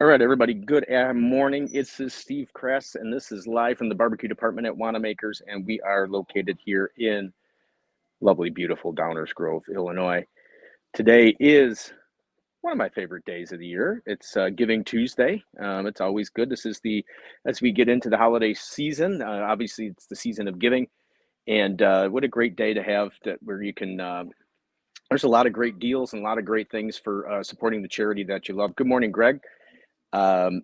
All right, everybody, good morning. This is Steve Kress, and this is live from the barbecue department at Wannemakers, and we are located here in lovely, beautiful Downers Grove, Illinois. Today is one of my favorite days of the year. It's Giving Tuesday. It's always good. As we get into the holiday season, obviously it's the season of giving, and what a great day to have where you can, there's a lot of great deals and a lot of great things for supporting the charity that you love. Good morning, Greg. Um,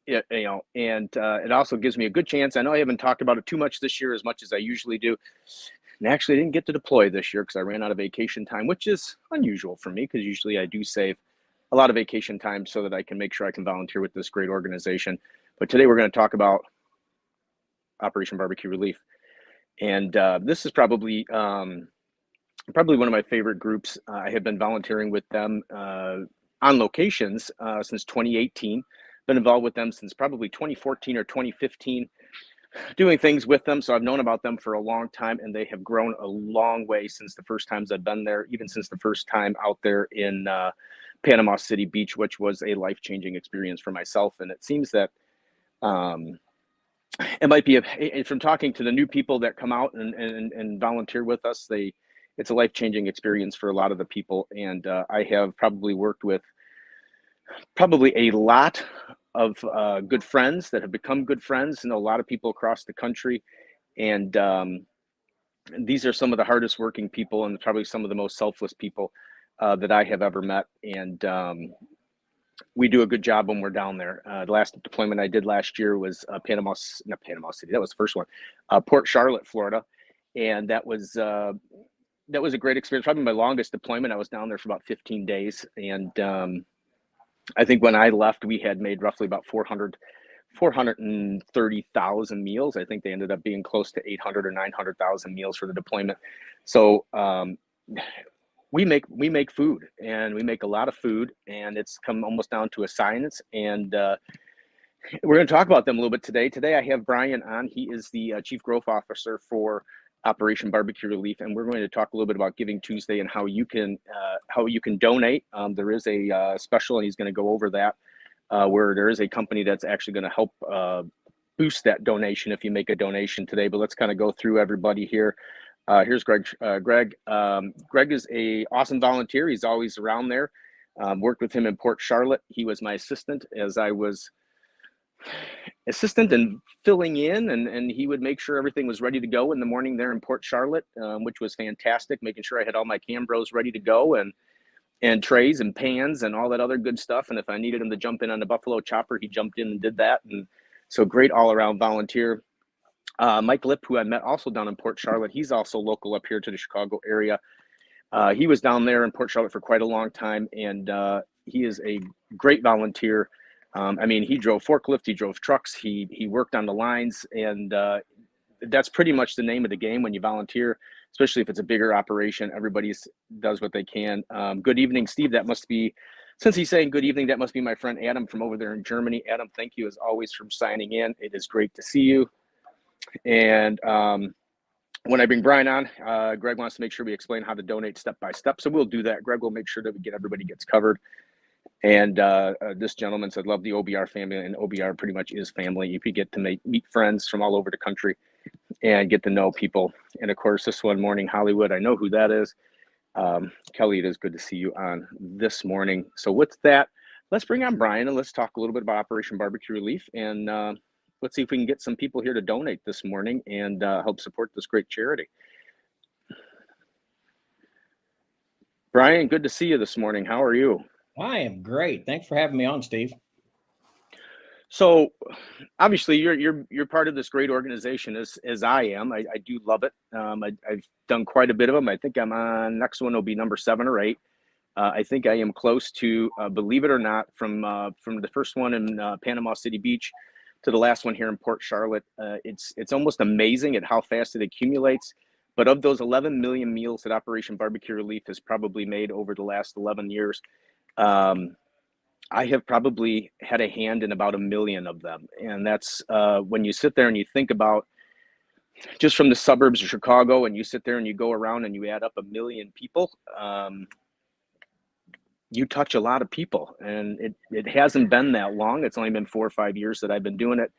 and it also gives me a good chance. I know I haven't talked about it too much this year, as much as I usually do. And actually, I didn't get to deploy this year because I ran out of vacation time, which is unusual for me because usually I do save a lot of vacation time so that I can make sure I can volunteer with this great organization. But today we're going to talk about Operation BBQ Relief. And this is probably one of my favorite groups. I have been volunteering with them on locations since 2018. Been involved with them since probably 2014 or 2015, doing things with them. So I've known about them for a long time, and they have grown a long way since the first times I've been there, even since the first time out there in Panama City Beach, which was a life-changing experience for myself. And it seems that it might be from talking to the new people that come out and volunteer with us, it's a life-changing experience for a lot of the people. And I have probably worked with a lot of good friends that have become good friends, and a lot of people across the country. And these are some of the hardest working people and probably some of the most selfless people that I have ever met. And we do a good job when we're down there. The last deployment I did last year was not Panama City. That was the first one, Port Charlotte, Florida. And that was a great experience. Probably my longest deployment. I was down there for about 15 days. And I think when I left, we had made roughly about 430,000 meals. I think they ended up being close to 800 or 900,000 meals for the deployment. So we make food, and we make a lot of food, and it's come almost down to a science. And we're going to talk about them a little bit today. Today I have Brian on. He is the Chief Growth Officer for Operation BBQ Relief, and we're going to talk a little bit about Giving Tuesday and how you can donate. There is a special, and he's going to go over that, where there is a company that's actually going to help boost that donation if you make a donation today. But let's kind of go through everybody here. Here's Greg. Greg is a awesome volunteer. He's always around there. Worked with him in Port Charlotte. He was my assistant as I was and filling in, and he would make sure everything was ready to go in the morning there in Port Charlotte, which was fantastic, making sure I had all my Cambros ready to go, and trays and pans and all that other good stuff. And if I needed him to jump in on the buffalo chopper, he jumped in and did that. And so great all-around volunteer. Mike Lip, who I met also down in Port Charlotte, he's also local up here to the Chicago area. He was down there in Port Charlotte for quite a long time, and he is a great volunteer. I mean, he drove forklift, he drove trucks, he worked on the lines, and that's pretty much the name of the game when you volunteer, especially if it's a bigger operation. Everybody does what they can. Good evening, Steve. That must be, since he's saying good evening, that must be my friend Adam from over there in Germany. Adam, thank you as always for signing in. It is great to see you. And when I bring Brian on, Greg wants to make sure we explain how to donate step by step. So we'll do that. Greg will make sure that everybody gets covered. And this gentleman said, love the OBR family, and OBR pretty much is family. If you get to meet friends from all over the country and get to know people. And of course, this one, Morning Hollywood, I know who that is. Kelly, it is good to see you on this morning. So with that, let's bring on Brian and let's talk a little bit about Operation BBQ Relief. And let's see if we can get some people here to donate this morning and help support this great charity. Brian, good to see you this morning. How are you? I am great. Thanks for having me on, Steve. So obviously you're part of this great organization as I am. I do love it. I've done quite a bit of them. I think I'm on, next one will be number 7 or 8. I think I am close to, believe it or not, from the first one in Panama City Beach to the last one here in Port Charlotte. It's almost amazing at how fast it accumulates. But of those 11 million meals that Operation BBQ Relief has probably made over the last 11 years, I have probably had a hand in about 1 million of them. And that's when you sit there and you think about just from the suburbs of Chicago, and you sit there and you go around and you add up 1 million people, you touch a lot of people, and it hasn't been that long. It's only been 4 or 5 years that I've been doing it,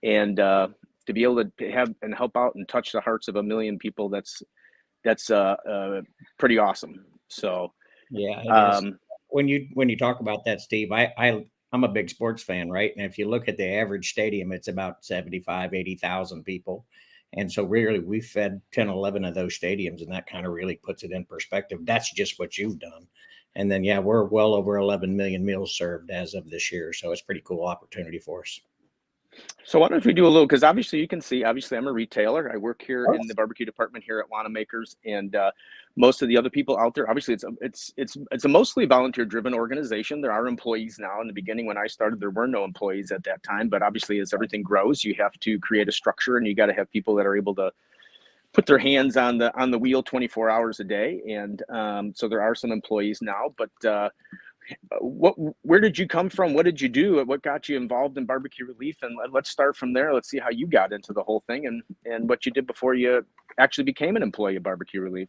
and to be able to have and help out and touch the hearts of a million people, that's pretty awesome. So Yeah, it is. um, When you talk about that, Steve, I'm a big sports fan, right? And if you look at the average stadium, it's about 75, 80,000 people. And so really we fed 10, 11 of those stadiums, and that kind of really puts it in perspective. That's just what you've done. And then yeah, we're well over 11 million meals served as of this year. So it's a pretty cool opportunity for us. So why don't we do a little? Because obviously you can see. Obviously, I'm a retailer. I work here in the barbecue department here at Wannamakers, and most of the other people out there. Obviously, it's a mostly volunteer-driven organization. There are employees now. In the beginning, when I started, there were no employees at that time. But obviously, as everything grows, you have to create a structure, and you got to have people that are able to put their hands on the wheel 24 hours a day. And so there are some employees now, but where did you come from? What did you do? What got you involved in barbecue relief? And let's start from there. Let's see how you got into the whole thing, and what you did before you actually became an employee of barbecue relief.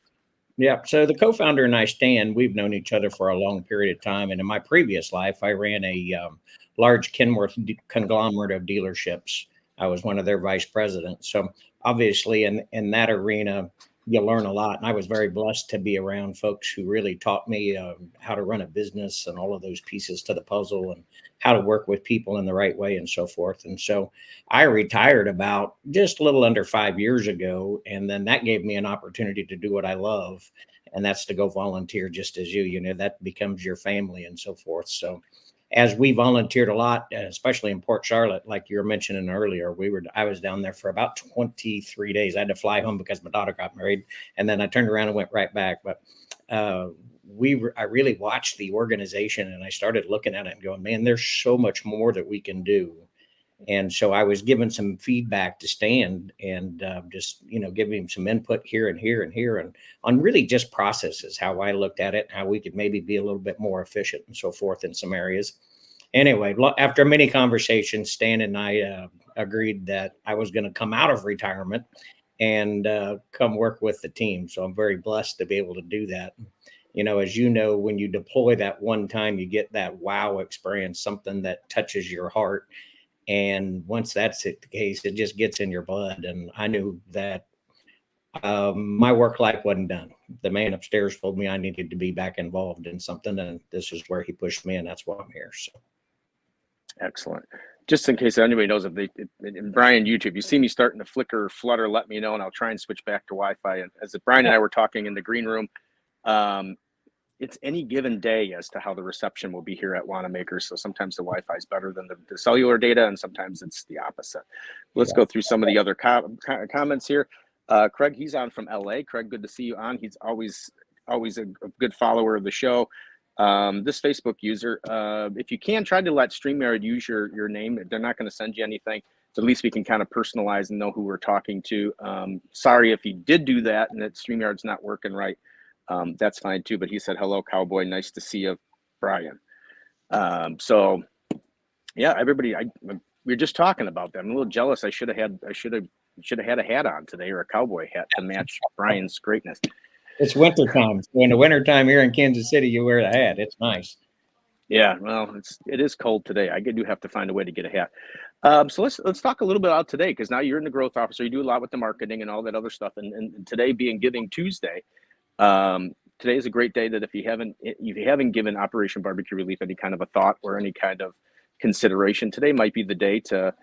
Yeah. So the co-founder and I, Stan, we've known each other for a long period of time. And in my previous life, I ran a large Kenworth conglomerate of dealerships. I was one of their vice presidents. So obviously, in that arena, you learn a lot. And I was very blessed to be around folks who really taught me how to run a business and all of those pieces to the puzzle, and how to work with people in the right way and so forth. And so I retired about just a little under 5 years ago. And then that gave me an opportunity to do what I love. And that's to go volunteer just as that becomes your family and so forth. So as we volunteered a lot, especially in Port Charlotte, like you were mentioning earlier, I was down there for about 23 days. I had to fly home because my daughter got married, and then I turned around and went right back. But I really watched the organization, and I started looking at it and going, man, there's so much more that we can do. And so I was giving some feedback to Stan, and just giving him some input here and here and here, and on really just processes, how I looked at it, how we could maybe be a little bit more efficient and so forth in some areas. Anyway, after many conversations, Stan and I agreed that I was going to come out of retirement and come work with the team. So I'm very blessed to be able to do that. As you know, when you deploy that one time, you get that wow experience, something that touches your heart. And once that's the case, it just gets in your blood. And I knew that my work life wasn't done. The man upstairs told me I needed to be back involved in something, and this is where he pushed me, and that's why I'm here. So, Excellent. Just in case anybody knows, if in Brian YouTube, you see me starting to flicker or flutter, let me know, and I'll try and switch back to Wi-Fi. And as Brian and I were talking in the green room, it's any given day as to how the reception will be here at Wannemaker. So sometimes the Wi-Fi is better than the cellular data, and sometimes it's the opposite. Let's go through some of the other comments here. Craig, he's on from LA. Craig, good to see you on. He's always a good follower of the show. This Facebook user, if you can, try to let StreamYard use your name. They're not going to send you anything. So at least we can kind of personalize and know who we're talking to. Sorry if you did do that and that StreamYard's not working right. That's fine too. But he said, "Hello, cowboy. Nice to see you, Brian." So yeah, everybody. We were just talking about that. I'm a little jealous. I should have had a hat on today, or a cowboy hat, to match Brian's greatness. it's winter time. So in the wintertime here in Kansas City, you wear the hat. It's nice. Yeah, well, it is cold today. I do have to find a way to get a hat. So let's talk a little bit about today, because now you're in the growth officer. You do a lot with the marketing and all that other stuff. And today being Giving Tuesday, today is a great day that if you haven't given Operation Barbecue Relief any kind of a thought or any kind of consideration, today might be the day to,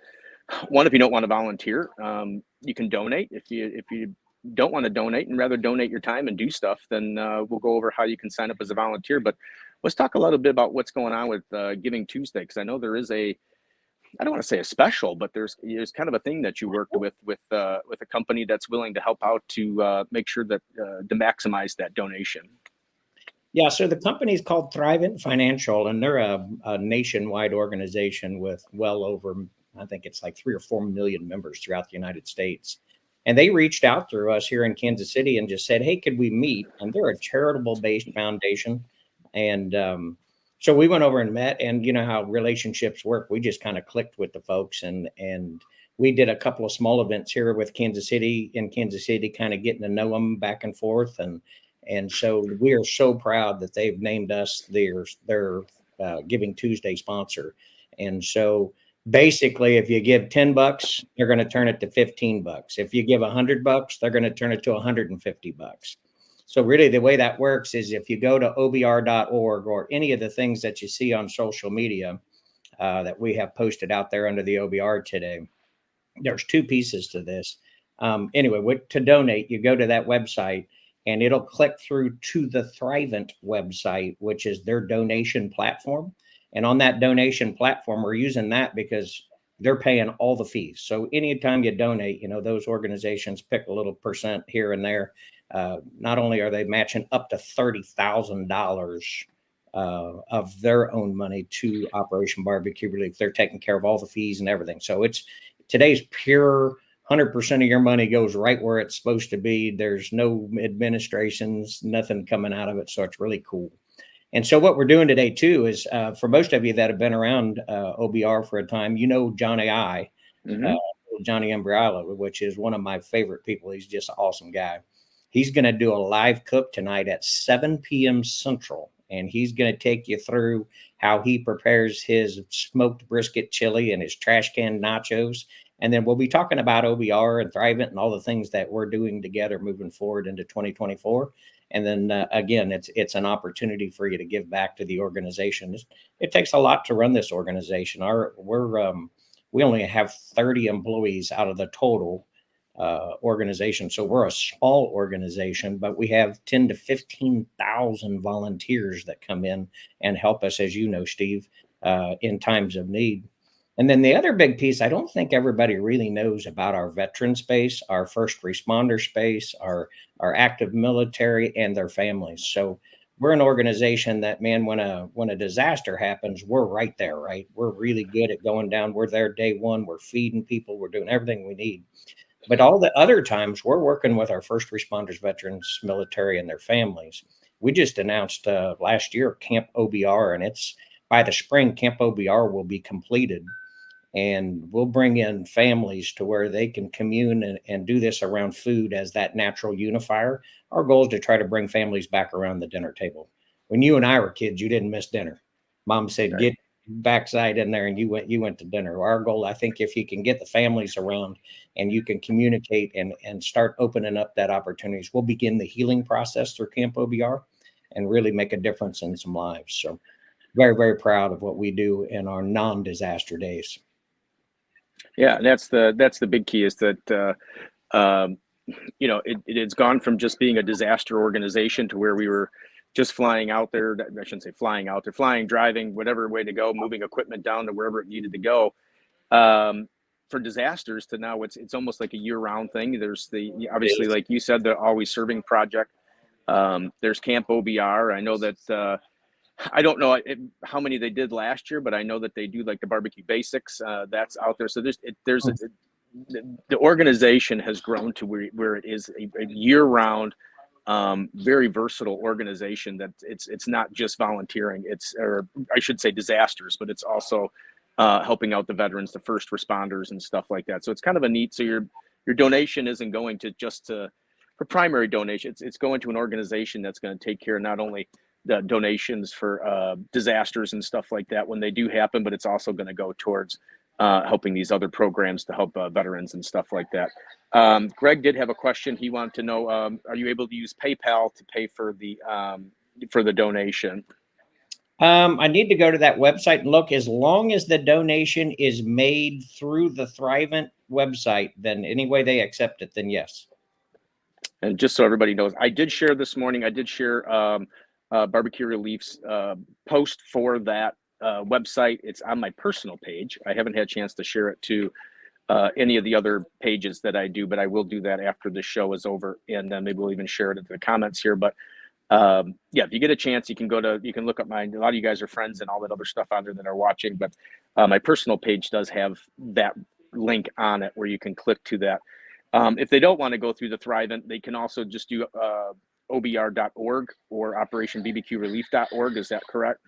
one, if you don't want to volunteer, you can donate. If you don't want to donate and rather donate your time and do stuff, then we'll go over how you can sign up as a volunteer. But let's talk a little bit about what's going on with Giving Tuesday, because I know there is I don't want to say a special, but there's kind of a thing that you worked with a company that's willing to help out to make sure that to maximize that donation. Yeah, so the company is called Thrivent Financial, and they're a nationwide organization with well over, I think it's like 3 or 4 million members throughout the United States. And they reached out through us here in Kansas City and just said, hey, could we meet? And they're a charitable-based foundation. And so we went over and met, and you know how relationships work. We just kind of clicked with the folks, and we did a couple of small events here with in Kansas City, kind of getting to know them back and forth. And so we are so proud that they've named us their Giving Tuesday sponsor. And so basically, if you give $10, they're going to turn it to $15. If you give $100, they're going to turn it to $150. So really the way that works is if you go to obr.org or any of the things that you see on social media that we have posted out there under the OBR today, there's two pieces to this. Anyway, to donate, you go to that website and it'll click through to the Thrivent website, which is their donation platform. And on that donation platform, we're using that because they're paying all the fees. So anytime you donate, those organizations pick a little percent here and there. Not only are they matching up to $30,000 of their own money to Operation BBQ Relief, they're taking care of all the fees and everything. So it's today's pure 100% of your money goes right where it's supposed to be. There's no administrations, nothing coming out of it. So it's really cool. And so what we're doing today too is for most of you that have been around OBR for a time, Johnny Johnny Umbriala, which is one of my favorite people. He's just an awesome guy. He's going to do a live cook tonight at 7 p.m. Central. And he's going to take you through how he prepares his smoked brisket chili and his trash can nachos. And then we'll be talking about OBR and Thrivent and all the things that we're doing together moving forward into 2024. And then again, it's an opportunity for you to give back to the organization. It takes a lot to run this organization. We only have 30 employees out of the total organization. So we're a small organization, but we have 10 to 15,000 volunteers that come in and help us, as you know, Steve, in times of need. And then the other big piece, I don't think everybody really knows about our veteran space, our first responder space, our active military and their families. So we're an organization that, man, when a disaster happens, we're right there, right? We're really good at going down. We're there day one. We're feeding people. We're doing everything we need. But all the other times we're working with our first responders, veterans, military, and their families. We just announced last year Camp OBR, and it's by the spring, Camp OBR will be completed. And we'll bring in families to where they can commune and do this around food as that natural unifier. Our goal is to try to bring families back around the dinner table. When you and I were kids, you didn't miss dinner. Mom said, right, get backside in there, and you went to dinner. Our goal, I think, if you can get the families around and you can communicate and start opening up that opportunities, we'll begin the healing process through Camp OBR and really make a difference in some lives. So very, very proud of what we do in our non-disaster days. Yeah, that's the big key is that it's gone from just being a disaster organization to where we were just flying out there. I shouldn't say flying out there, flying, driving, whatever way to go, moving equipment down to wherever it needed to go. For disasters to now it's almost like a year-round thing. There's obviously, like you said, the Always Serving project. There's Camp OBR. I know that I don't know how many they did last year, but I know that they do like the barbecue basics. That's out there. So the organization has grown to where it is a year-round, very versatile organization. That it's not just volunteering. Or I should say disasters, but it's also helping out the veterans, the first responders, and stuff like that. So it's kind of a neat. So your donation isn't going to just for primary donation. It's going to an organization that's going to take care of not only the donations for disasters and stuff like that when they do happen, but it's also going to go towards helping these other programs to help veterans and stuff like that. Greg did have a question. He wanted to know, are you able to use PayPal to pay for the donation? I need to go to that website and look. As long as the donation is made through the Thrivent website, then any way they accept it, then yes. And just so everybody knows, I did share this morning. I did share BBQ Relief's post for that website. It's on my personal page. I haven't had a chance to share it to any of the other pages that I do, but I will do that after the show is over, and then maybe we'll even share it in the comments here. But yeah, if you get a chance, you can look up a lot of you guys are friends and all that other stuff on there that are watching, but my personal page does have that link on it where you can click to that. If they don't want to go through the Thrivent, they can also just do obr.org or operationbbqrelief.org. Is that correct?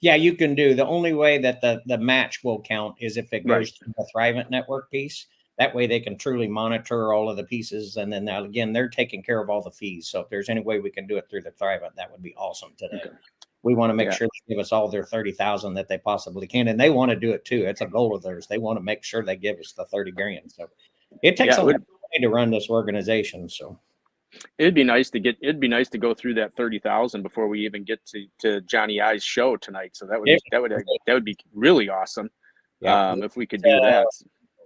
Yeah, you can do. The only way that the match will count is if it goes to the Thrivent network piece. That way they can truly monitor all of the pieces. And then now, again, they're taking care of all the fees. So if there's any way we can do it through the Thrivent, that would be awesome today. Okay. We want to make sure they give us all their 30,000 that they possibly can. And they want to do it too. It's a goal of theirs. They want to make sure they give us the 30 grand. So it takes a lot of money to run this organization. So it'd be nice to go through that 30,000 before we even get to Johnny I's show tonight. So that would be really awesome. If we could do that.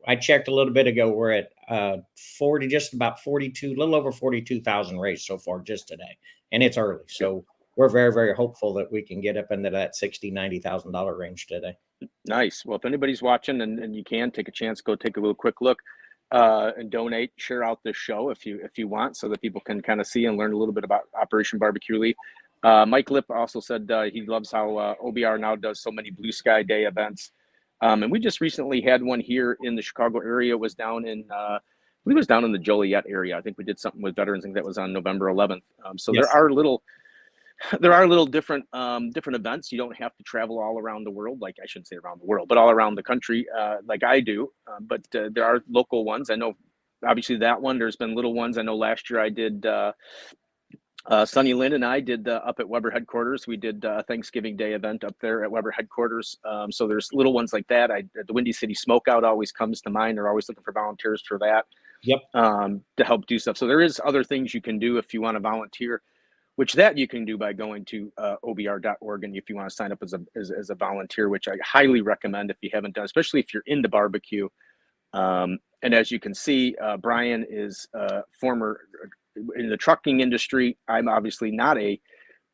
I checked a little bit ago. We're at 40, just about 42, a little over 42,000 raised so far just today. And it's early. So we're very, very hopeful that we can get up into that $60,000, $90,000 range today. Nice. Well, if anybody's watching and you can take a chance, go take a little quick look and donate, share out this show if you want, so that people can kind of see and learn a little bit about Operation BBQ Relief. Mike Lipp also said he loves how OBR now does so many Blue Sky Day events. And we just recently had one here in the Chicago area. It was down in, I believe it was down in the Joliet area. I think we did something with veterans. I think that was on November 11th. So yes. There are little different events. You don't have to travel all around the world. Like, I shouldn't say around the world, but all around the country, like I do. But there are local ones. I know, obviously that one. There's been little ones. I know last year I did. Sonny Lynn and I did up at Weber headquarters. We did a Thanksgiving Day event up there at Weber headquarters. So there's little ones like that. The Windy City Smokeout always comes to mind. They're always looking for volunteers for that. Yep. To help do stuff. So there is other things you can do if you want to volunteer, which that you can do by going to obr.org, and if you want to sign up as a volunteer, which I highly recommend if you haven't done, especially if you're into barbecue. And as you can see, Brian is former in the trucking industry. I'm obviously not a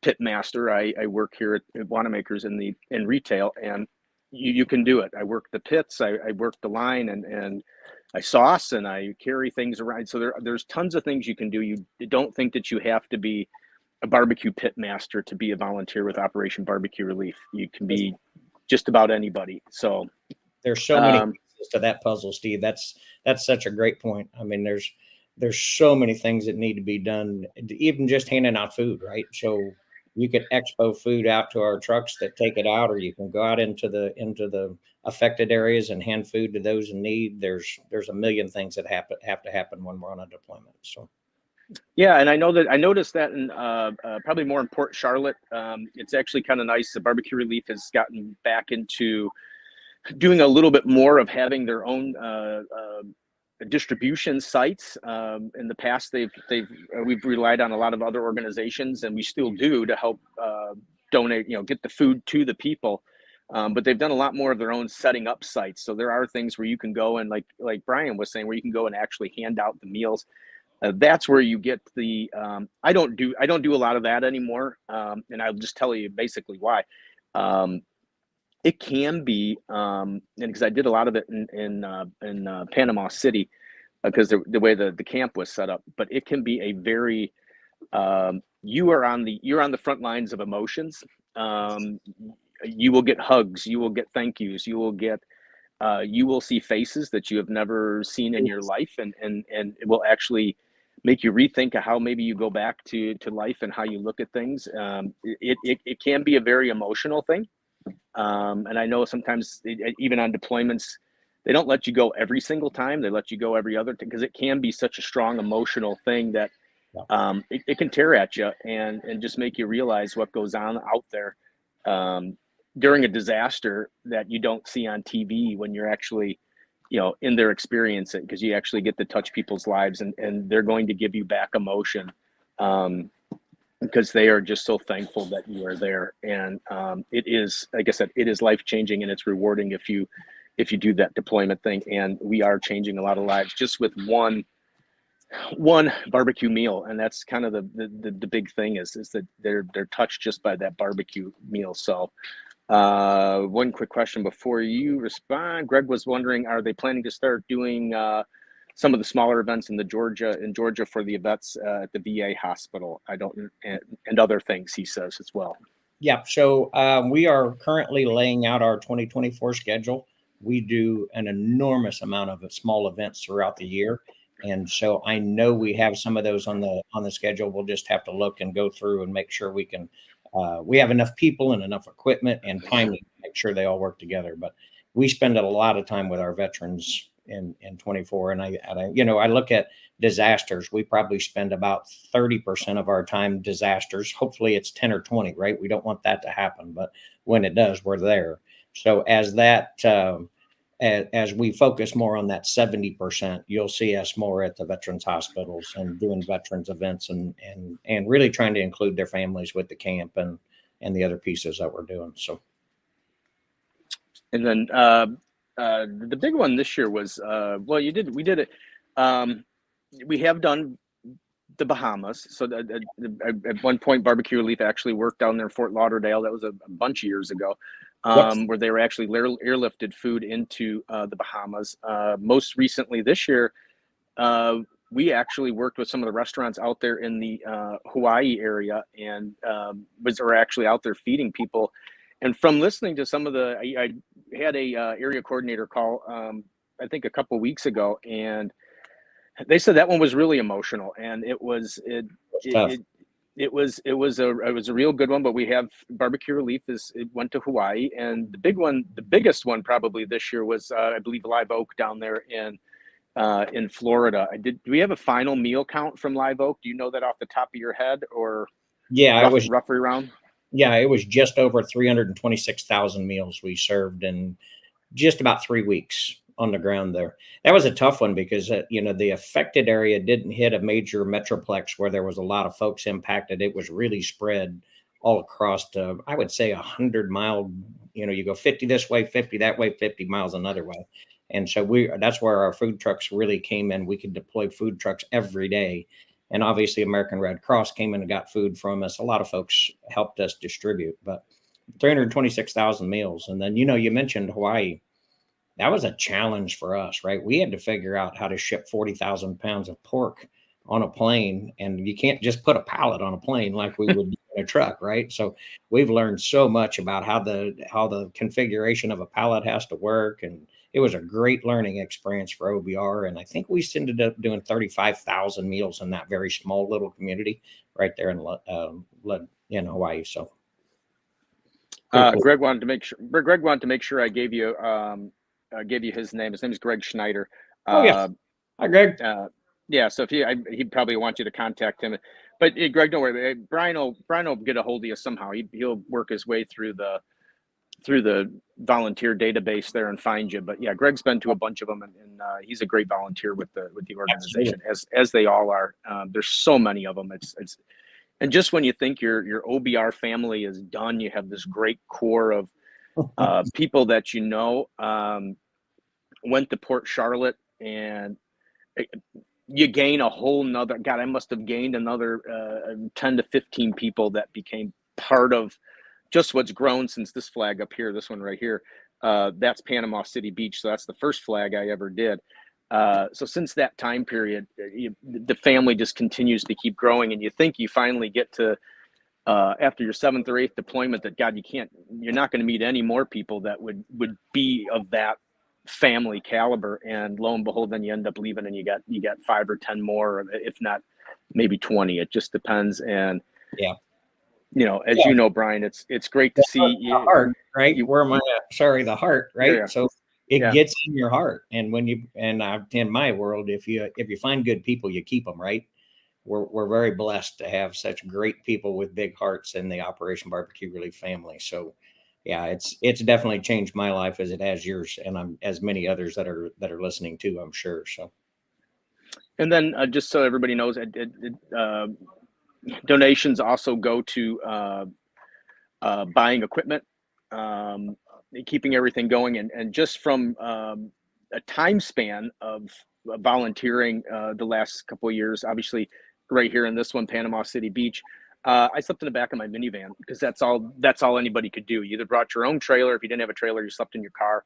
pit master. I work here at Wannemakers in retail, and you can do it. I work the pits, I work the line, and I sauce, and I carry things around. So there's tons of things you can do. You don't think that you have to be a barbecue pit master to be a volunteer with Operation BBQ Relief. You can be just about anybody. So there's so many pieces to that puzzle, Steve. That's such a great point. I mean, there's so many things that need to be done, even just handing out food, right? So you could expo food out to our trucks that take it out, or you can go out into the affected areas and hand food to those in need. There's a million things that have to happen when we're on a deployment. So. Yeah, and I noticed that in probably more in Port Charlotte. It's actually kind of nice. The BBQ Relief has gotten back into doing a little bit more of having their own distribution sites. In the past, we've relied on a lot of other organizations, and we still do, to help donate, get the food to the people. But they've done a lot more of their own setting up sites. So there are things where you can go and, like Brian was saying, where you can go and actually hand out the meals. That's where you get the. I don't do a lot of that anymore, and I'll just tell you basically why. It can be, and because I did a lot of it in Panama City, because the way the camp was set up. But it can be a very you're on the front lines of emotions. You will get hugs, you will get thank yous, you will see faces that you have never seen in your life, and it will actually make you rethink of how maybe you go back to life and how you look at things. It can be a very emotional thing. And I know sometimes, even on deployments, they don't let you go every single time. They let you go every other, because it can be such a strong emotional thing that it can tear at you and just make you realize what goes on out there during a disaster that you don't see on TV when you're actually, in their experience, because you actually get to touch people's lives, and they're going to give you back emotion. Because they are just so thankful that you are there. And it is, like I said, it is life-changing, and it's rewarding if you do that deployment thing. And we are changing a lot of lives just with one barbecue meal. And that's kind of the big thing is that they're touched just by that barbecue meal. So one quick question before you respond. Greg was wondering, are they planning to start doing some of the smaller events in Georgia for the vets at the VA hospital? And other things, he says as well. Yeah. So we are currently laying out our 2024 schedule. We do an enormous amount of small events throughout the year. And so I know we have some of those on the schedule. We'll just have to look and go through and make sure we can, we have enough people and enough equipment and timing to make sure they all work together. But we spend a lot of time with our veterans in 24. And I look at disasters. We probably spend about 30% of our time disasters. Hopefully it's 10 or 20, right? We don't want that to happen, but when it does, we're there. So as we focus more on that 70%, you'll see us more at the veterans hospitals and doing veterans events and really trying to include their families with the camp and the other pieces that we're doing. So, and then the big one this year was we did it. We have done the Bahamas. So at one point, BBQ Relief actually worked down there in Fort Lauderdale. That was a bunch of years ago. Where they were actually airlifted food into the Bahamas. Most recently this year, we actually worked with some of the restaurants out there in the Hawaii area and were actually out there feeding people. And from listening to some of I had a area coordinator call, I think a couple of weeks ago, and they said that one was really emotional, and it was a real good one. But we have BBQ Relief it went to Hawaii, and the biggest one probably this year was I believe Live Oak down there in Florida. Do we have a final meal count from Live Oak? Do you know that off the top of your head, or roughly around? Yeah, it was just over 326,000 meals we served in just about 3 weeks on the ground there. That was a tough one because, the affected area didn't hit a major metroplex where there was a lot of folks impacted. It was really spread all across, I would say 100-mile, you go 50 this way, 50 that way, 50 miles another way. And so that's where our food trucks really came in. We could deploy food trucks every day. And obviously American Red Cross came in and got food from us. A lot of folks helped us distribute, but 326,000 meals. And then, you mentioned Hawaii. That was a challenge for us, right? We had to figure out how to ship 40,000 pounds of pork on a plane, and you can't just put a pallet on a plane like we would in a truck, right? So we've learned so much about how the configuration of a pallet has to work, and it was a great learning experience for OBR. And I think we ended up doing 35,000 meals in that very small little community right there in Hawaii. So Greg wanted to make sure I gave you his name. His name is Greg Schneider. Yeah. Hi, Greg. Yeah. So if he'd probably want you to contact him, but Greg, don't worry. Brian will get a hold of you somehow. He'll work his way through the volunteer database there and find you. But yeah, Greg's been to a bunch of them, and he's a great volunteer with the organization, as they all are. There's so many of them. It's and just when you think your OBR family is done, you have this great core of people that went to Port Charlotte, and you gain a whole nother. God, I must have gained another 10 to 15 people that became part of just what's grown since this flag up here, this one right here. That's Panama City Beach. So that's the first flag I ever did. So since that time period, the family just continues to keep growing, and you think you finally get to after your 7th or 8th deployment that God, you're not going to meet any more people that would be of that family caliber. And lo and behold, then you end up leaving and you got 5 or 10 more, if not maybe 20. It just depends. And yeah, as you know, Brian, it's great to see the heart, right? The heart, right? Yeah. So it gets in your heart. And in my world, if you find good people, you keep them, right? We're very blessed to have such great people with big hearts in the Operation BBQ Relief family. So yeah, it's definitely changed my life as it has yours, and I'm as many others that are listening too, I'm sure. So, and then just so everybody knows, donations also go to buying equipment, keeping everything going, and just from a time span of volunteering the last couple of years, obviously right here in this one, Panama City Beach, I slept in the back of my minivan because that's all anybody could do. You either brought your own trailer. If you didn't have a trailer, you slept in your car.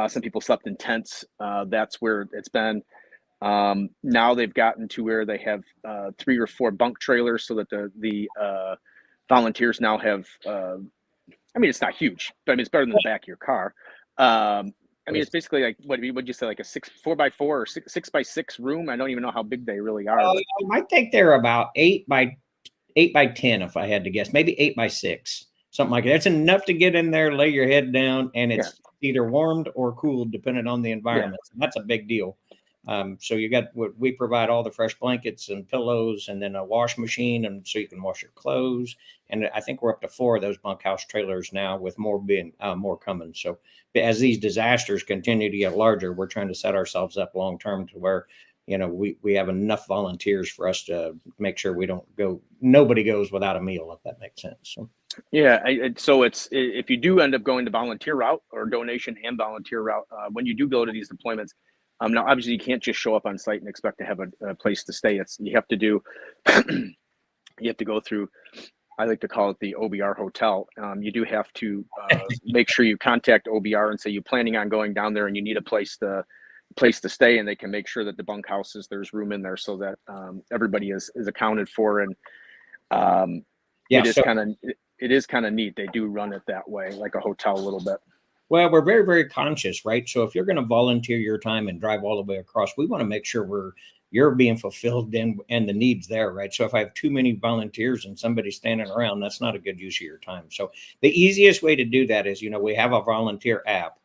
Some people slept in tents. That's where it's been. Now they've gotten to where they have 3 or 4 bunk trailers, so that the volunteers now have. It's not huge, but it's better than the back of your car. It's basically like what'd you say, like a 4x4 or 6x6 room? I don't even know how big they really are. I think they're about 8x10, if I had to guess, maybe 8x6, something like that. It's enough to get in there, lay your head down, and either warmed or cooled, depending on the Yeah. environment. So that's a big deal. So you got what we provide, all the fresh blankets and pillows, and then a wash machine, and so you can wash your clothes. And I think we're up to 4 of those bunkhouse trailers now, with more being more coming. So as these disasters continue to get larger, we're trying to set ourselves up long term to where, you know, we have enough volunteers for us to make sure we don't go, nobody goes without a meal, if that makes sense. So. Yeah, so it's, if you do end up going the volunteer route or donation and volunteer route, when you do go to these deployments, now obviously you can't just show up on site and expect to have a place to stay. You have to do, you have to go through, I like to call it the OBR hotel. You do have to make sure you contact OBR and say you're planning on going down there and you need a place to stay, and they can make sure that the bunkhouses, there's room in there so that everybody is accounted for. And Yeah, it is kind of neat. They do run it that way, like a hotel a little bit. Well, we're very, very conscious, right? So if you're going to volunteer your time and drive all the way across, we want to make sure you're being fulfilled and the needs there, right? So if I have too many volunteers and somebody's standing around, that's not a good use of your time. So the easiest way to do that is, you know, we have a volunteer app.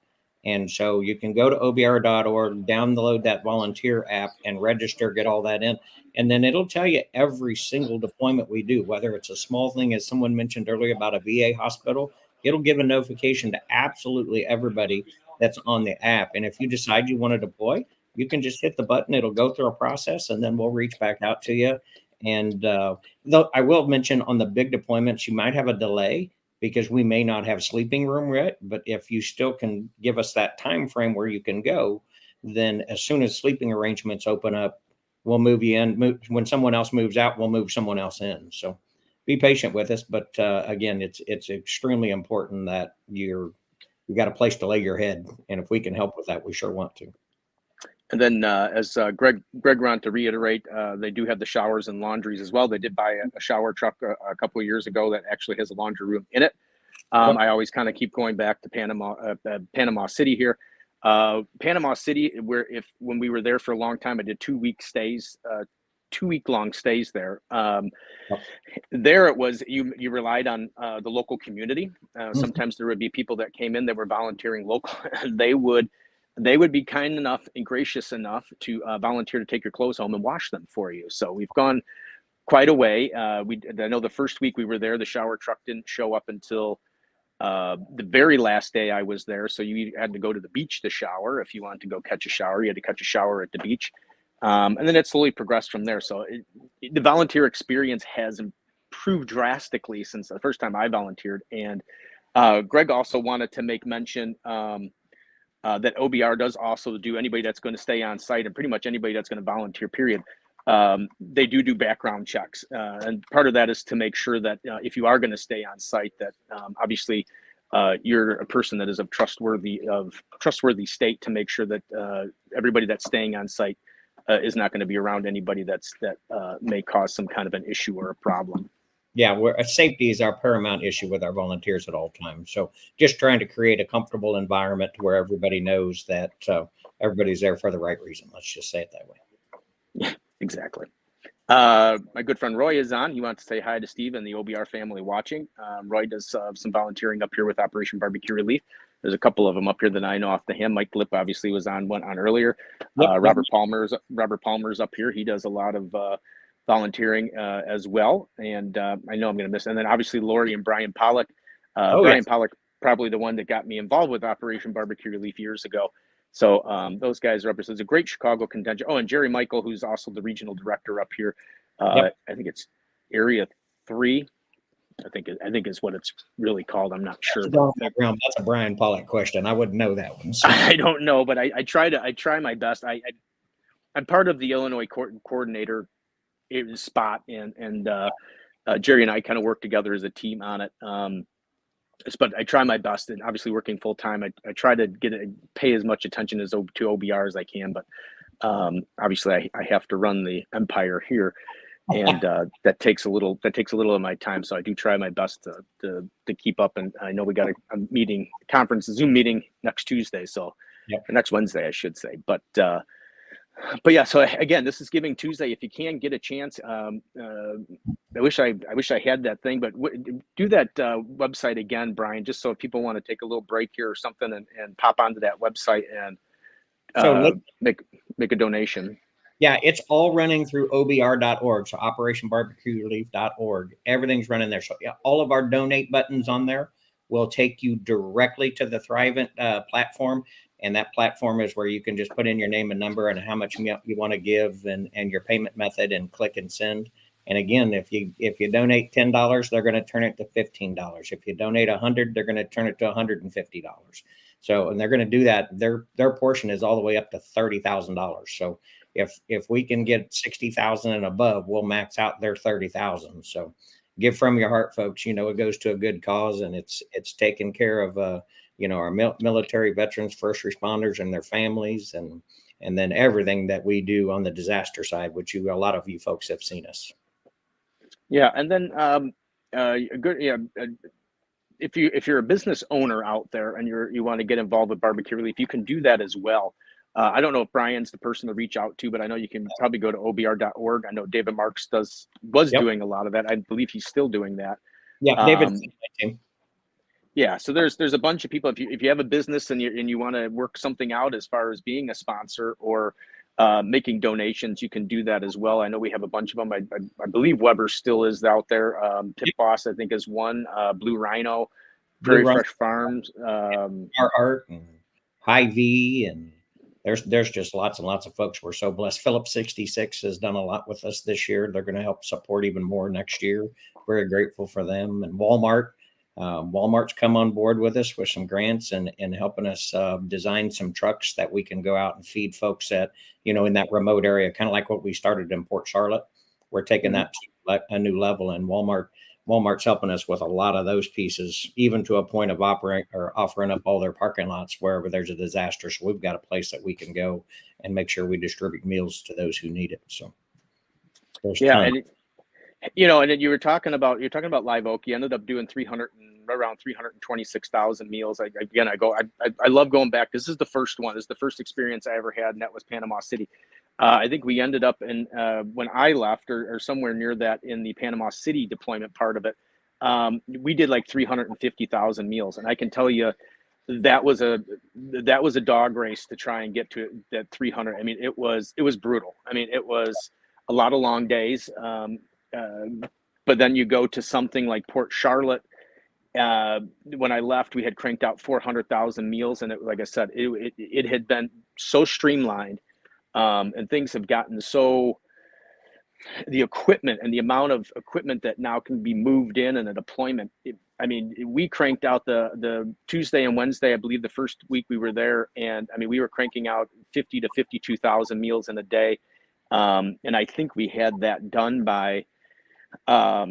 And so you can go to obr.org, download that volunteer app and register, get all that in. And then it'll tell you every single deployment we do, whether it's a small thing, as someone mentioned earlier about a VA hospital, it'll give a notification to absolutely everybody that's on the app. And if you decide you want to deploy, you can just hit the button. It'll go through a process, and then we'll reach back out to you. And though I will mention, on the big deployments, you might have a delay because we may not have sleeping room yet. But if you still can give us that time frame where you can go, then as soon as sleeping arrangements open up, we'll move you in. When someone else moves out, we'll move someone else in. So be patient with us. But again, it's extremely important that you got a place to lay your head. And if we can help with that, we sure want to. And then as Greg wanted to reiterate, they do have the showers and laundries as well. They did buy a shower truck a couple of years ago that actually has a laundry room in it. I always kind of keep going back to Panama City here. Panama City, when we were there for a long time, I did 2-week-long stays there. There it was, you relied on the local community. Sometimes there would be people that came in that were volunteering local. They would be kind enough and gracious enough to volunteer to take your clothes home and wash them for you. So we've gone quite a way. I know the first week we were there, the shower truck didn't show up until the very last day I was there. So you had to go to the beach to shower. If you wanted to go catch a shower, you had to catch a shower at the beach. And then it slowly progressed from there. So the volunteer experience has improved drastically since the first time I volunteered. And Greg also wanted to make mention that OBR does also do anybody that's going to stay on site, and pretty much anybody that's going to volunteer, period. They do background checks. And part of that is to make sure that if you are going to stay on site, that obviously you're a person that is of trustworthy state, to make sure that everybody that's staying on site is not going to be around anybody that may cause some kind of an issue or a problem. Yeah, safety is our paramount issue with our volunteers at all times. So just trying to create a comfortable environment where everybody knows that everybody's there for the right reason. Let's just say it that way. Yeah, exactly. My good friend Roy is on. He wants to say hi to Steve and the OBR family watching. Roy does some volunteering up here with Operation BBQ Relief. There's a couple of them up here that I know off the hand. Mike Lip obviously went on earlier. Robert Palmer's up here. He does a lot of volunteering as well. And I know I'm going to miss. And then obviously Lori and Brian Pollock. Brian Pollock, probably the one that got me involved with Operation BBQ Relief years ago. So those guys are up here. So it's a great Chicago contingent. Oh, and Jerry Michael, who's also the regional director up here. I think it's Area 3. I think is what it's really called. I'm not sure. That's a Brian Pollock question. I wouldn't know that one. So. I don't know, but I try my best. I'm part of the Illinois coordinator spot, and Jerry and I kind of work together as a team on it. But I try my best, and obviously working full time, I try to pay as much attention to OBR as I can. But obviously, I have to run the empire here, and that takes a little of my time. So I do try my best to keep up. And I know we got a Zoom meeting next Tuesday, so or next Wednesday, I should say. But But yeah, so again, this is Giving Tuesday. If you can get a chance, I wish I had that thing, but do that website again, Brian, just so if people want to take a little break here or something and pop onto that website and So uh, make a donation. yeah, it's all running through obr.org. So operationbarbecuerelief.org. Everything's running there. So yeah, all of our donate buttons on there will take you directly to the Thrivent platform. And that platform is where you can just put in your name and number and how much you want to give and your payment method and click and send. And again, if you donate $10, they're going to turn it to $15. If you donate 100, they're going to turn it to $150. So, and they're going to do that. Their portion is all the way up to $30,000. So if we can get 60,000 and above, we'll max out their 30,000. So give from your heart, folks. You know, it goes to a good cause, and it's taking care of you know, our military veterans, first responders, and their families, and then everything that we do on the disaster side, which a lot of you folks have seen us. Yeah, and then good. Yeah, if you're a business owner out there and you want to get involved with barbecue relief, you can do that as well. I don't know if Brian's the person to reach out to, but I know you can probably go to obr.org. I know David Marks was doing a lot of that. I believe he's still doing that. Yeah, David. Yeah, so there's a bunch of people. If you have a business and you want to work something out as far as being a sponsor or making donations, you can do that as well. I know we have a bunch of them. I believe Weber still is out there. Pit Boss, I think, is one. Blue Rhino, Prairie Fresh Farms, Art and Hy-Vee, and there's just lots and lots of folks. We're so blessed. Phillips 66 has done a lot with us this year. They're going to help support even more next year. Very grateful for them. And Walmart's come on board with us with some grants and helping us design some trucks that we can go out and feed folks at, you know, in that remote area, kind of like what we started in Port Charlotte. We're taking that to a new level, and Walmart's helping us with a lot of those pieces, even to a point of offering up all their parking lots wherever there's a disaster. So we've got a place that we can go and make sure we distribute meals to those who need it. So there's tons. And you know, and then you're talking about Live Oak. You ended up doing around 326,000 meals. I love going back. This is the first one. This is the first experience I ever had, and that was Panama City. I think we ended up in when I left, or somewhere near that, in the Panama City deployment part of it. We did like 350,000 meals, and I can tell you that was a dog race to try and get to that 300. I mean, it was brutal. I mean, it was a lot of long days. But then you go to something like Port Charlotte. When I left, we had cranked out 400,000 meals, and like I said, it had been so streamlined, and things have gotten so. The equipment and the amount of equipment that now can be moved in and a deployment. I mean, we cranked out the Tuesday and Wednesday. I believe the first week we were there, and I mean, we were cranking out 50 to 52,000 meals in a day, and I think we had that done by. I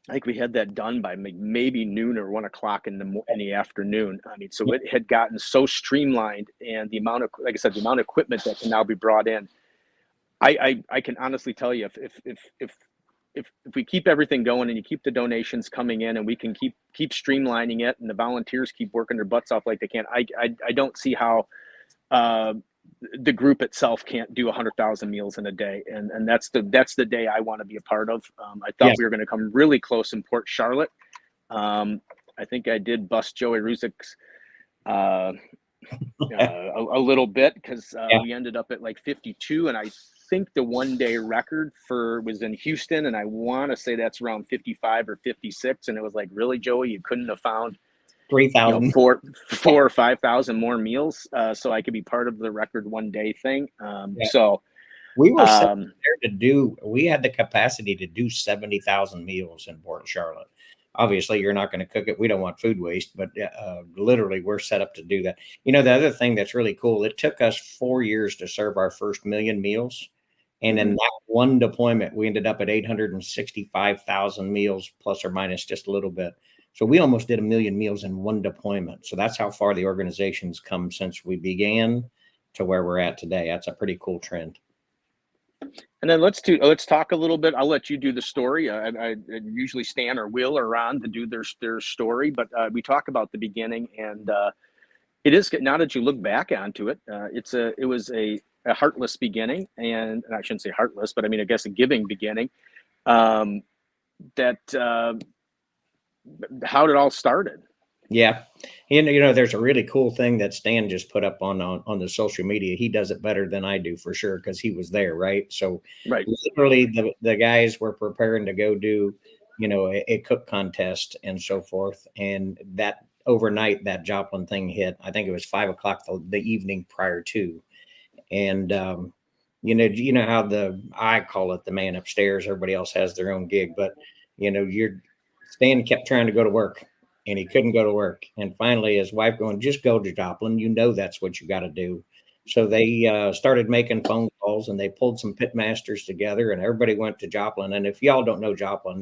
think we had that done by maybe noon or 1 o'clock in the afternoon. I mean, so it had gotten so streamlined, and the amount of, like I said, the amount of equipment that can now be brought in. I can honestly tell you, if we keep everything going and you keep the donations coming in, and we can keep streamlining it, and the volunteers keep working their butts off like they can, I don't see how the group itself can't do 100,000 meals in a day, and that's the day I want to be a part of. I thought we were going to come really close in Port Charlotte. I think I did bust Joey Ruzik's a little bit, because we ended up at like 52, and I think the one-day record was in Houston, and I want to say that's around 55 or 56, and it was like, really, Joey, you couldn't have found 3,000, 4 or 5,000 more meals, so I could be part of the record one-day thing. So we were there to do. We had the capacity to do 70,000 meals in Port Charlotte. Obviously, you're not going to cook it. We don't want food waste, but literally, we're set up to do that. You know, the other thing that's really cool, it took us 4 years to serve our first million meals. And in that one deployment, we ended up at 865,000 meals, plus or minus just a little bit. So we almost did 1 million meals in one deployment. So that's how far the organization's come since we began to where we're at today. That's a pretty cool trend. And then let's talk a little bit. I'll let you do the story. I usually Stan or Will or Ron to do their story, but we talk about the beginning, and It is, now that you look back onto it, it was a heartless beginning, and I shouldn't say heartless, but I mean, I guess a giving beginning. Um, that How it all started. Yeah. There's a really cool thing that Stan just put up on the social media. He does it better than I do for sure because he was there, right? So Right. literally the guys were preparing to go do, a cook contest and so forth. And that overnight, that Joplin thing hit. I think it was 5 o'clock the evening prior to. And you know how I call it the man upstairs. Everybody else has their own gig, but you're Stan kept trying to go to work, and he couldn't go to work. And finally, his wife going, "Just go to Joplin. You know that's what you got to do." So they started making phone calls, and they pulled some pit masters together, and everybody went to Joplin. And if y'all don't know Joplin,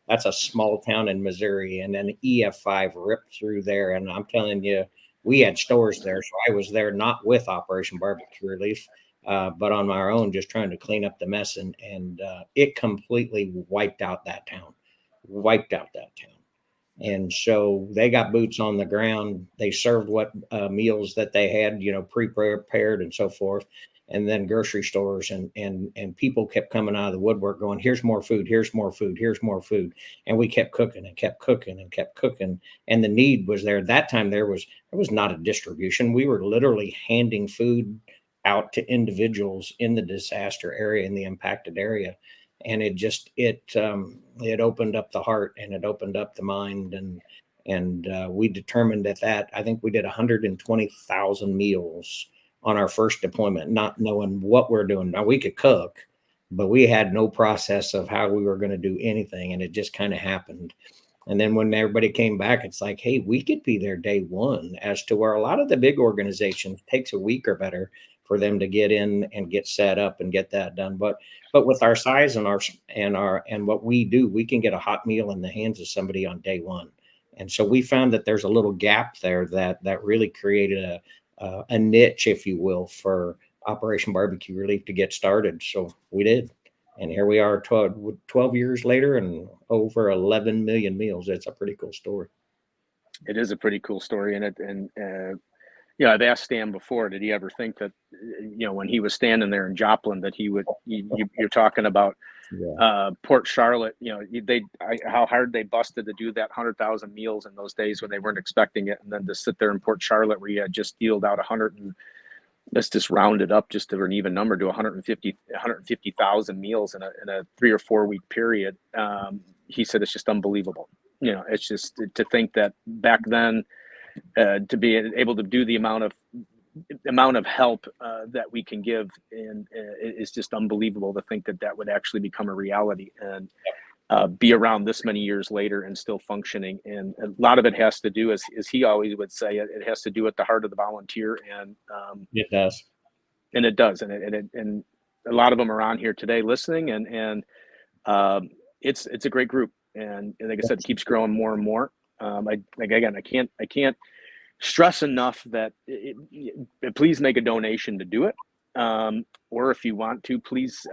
that's a small town in Missouri, and then EF5 ripped through there. And I'm telling you, we had stores there, so I was there not with Operation Barbecue Relief, but on my own, just trying to clean up the mess, and it completely wiped out that town. Wiped out that town. And so they got boots on the ground. They served what meals that they had, pre-prepared and so forth. And then grocery stores and people kept coming out of the woodwork going, "Here's more food, here's more food, here's more food." And we kept cooking and kept cooking and kept cooking. And the need was there. That time there was not a distribution. We were literally handing food out to individuals in the disaster area, in the impacted area. And it opened up the heart, and it opened up the mind, and we determined that I think we did 120,000 meals on our first deployment, not knowing what we're doing. Now we could cook, but we had no process of how we were going to do anything, and it just kind of happened. And then when everybody came back, it's like, hey, we could be there day one, as to where a lot of the big organizations takes a week or better for them to get in and get set up and get that done. But with our size and what we do, we can get a hot meal in the hands of somebody on day one. And so we found that there's a little gap there that really created a niche, if you will, for Operation Barbecue Relief to get started. So we did. And here we are 12 years later and over 11 million meals. It's a pretty cool story. It is a pretty cool story, I've asked Stan before, did he ever think that, when he was standing there in Joplin, that you're talking about Port Charlotte, how hard they busted to do that 100,000 meals in those days when they weren't expecting it. And then to sit there in Port Charlotte where you had just dealed out 100 and let's just round it up just to an even number to 150,000 meals in a 3 or 4 week period. He said, it's just unbelievable. It's just to think that back then, to be able to do the amount of help that we can give, and it's just unbelievable to think that would actually become a reality and be around this many years later and still functioning. And a lot of it has to do, as he always would say, it has to do with the heart of the volunteer, and it does, and it does, and a lot of them are on here today listening, and it's a great group, and like I said, it keeps growing more and more. I can't stress enough that please make a donation to do it, or if you want to, please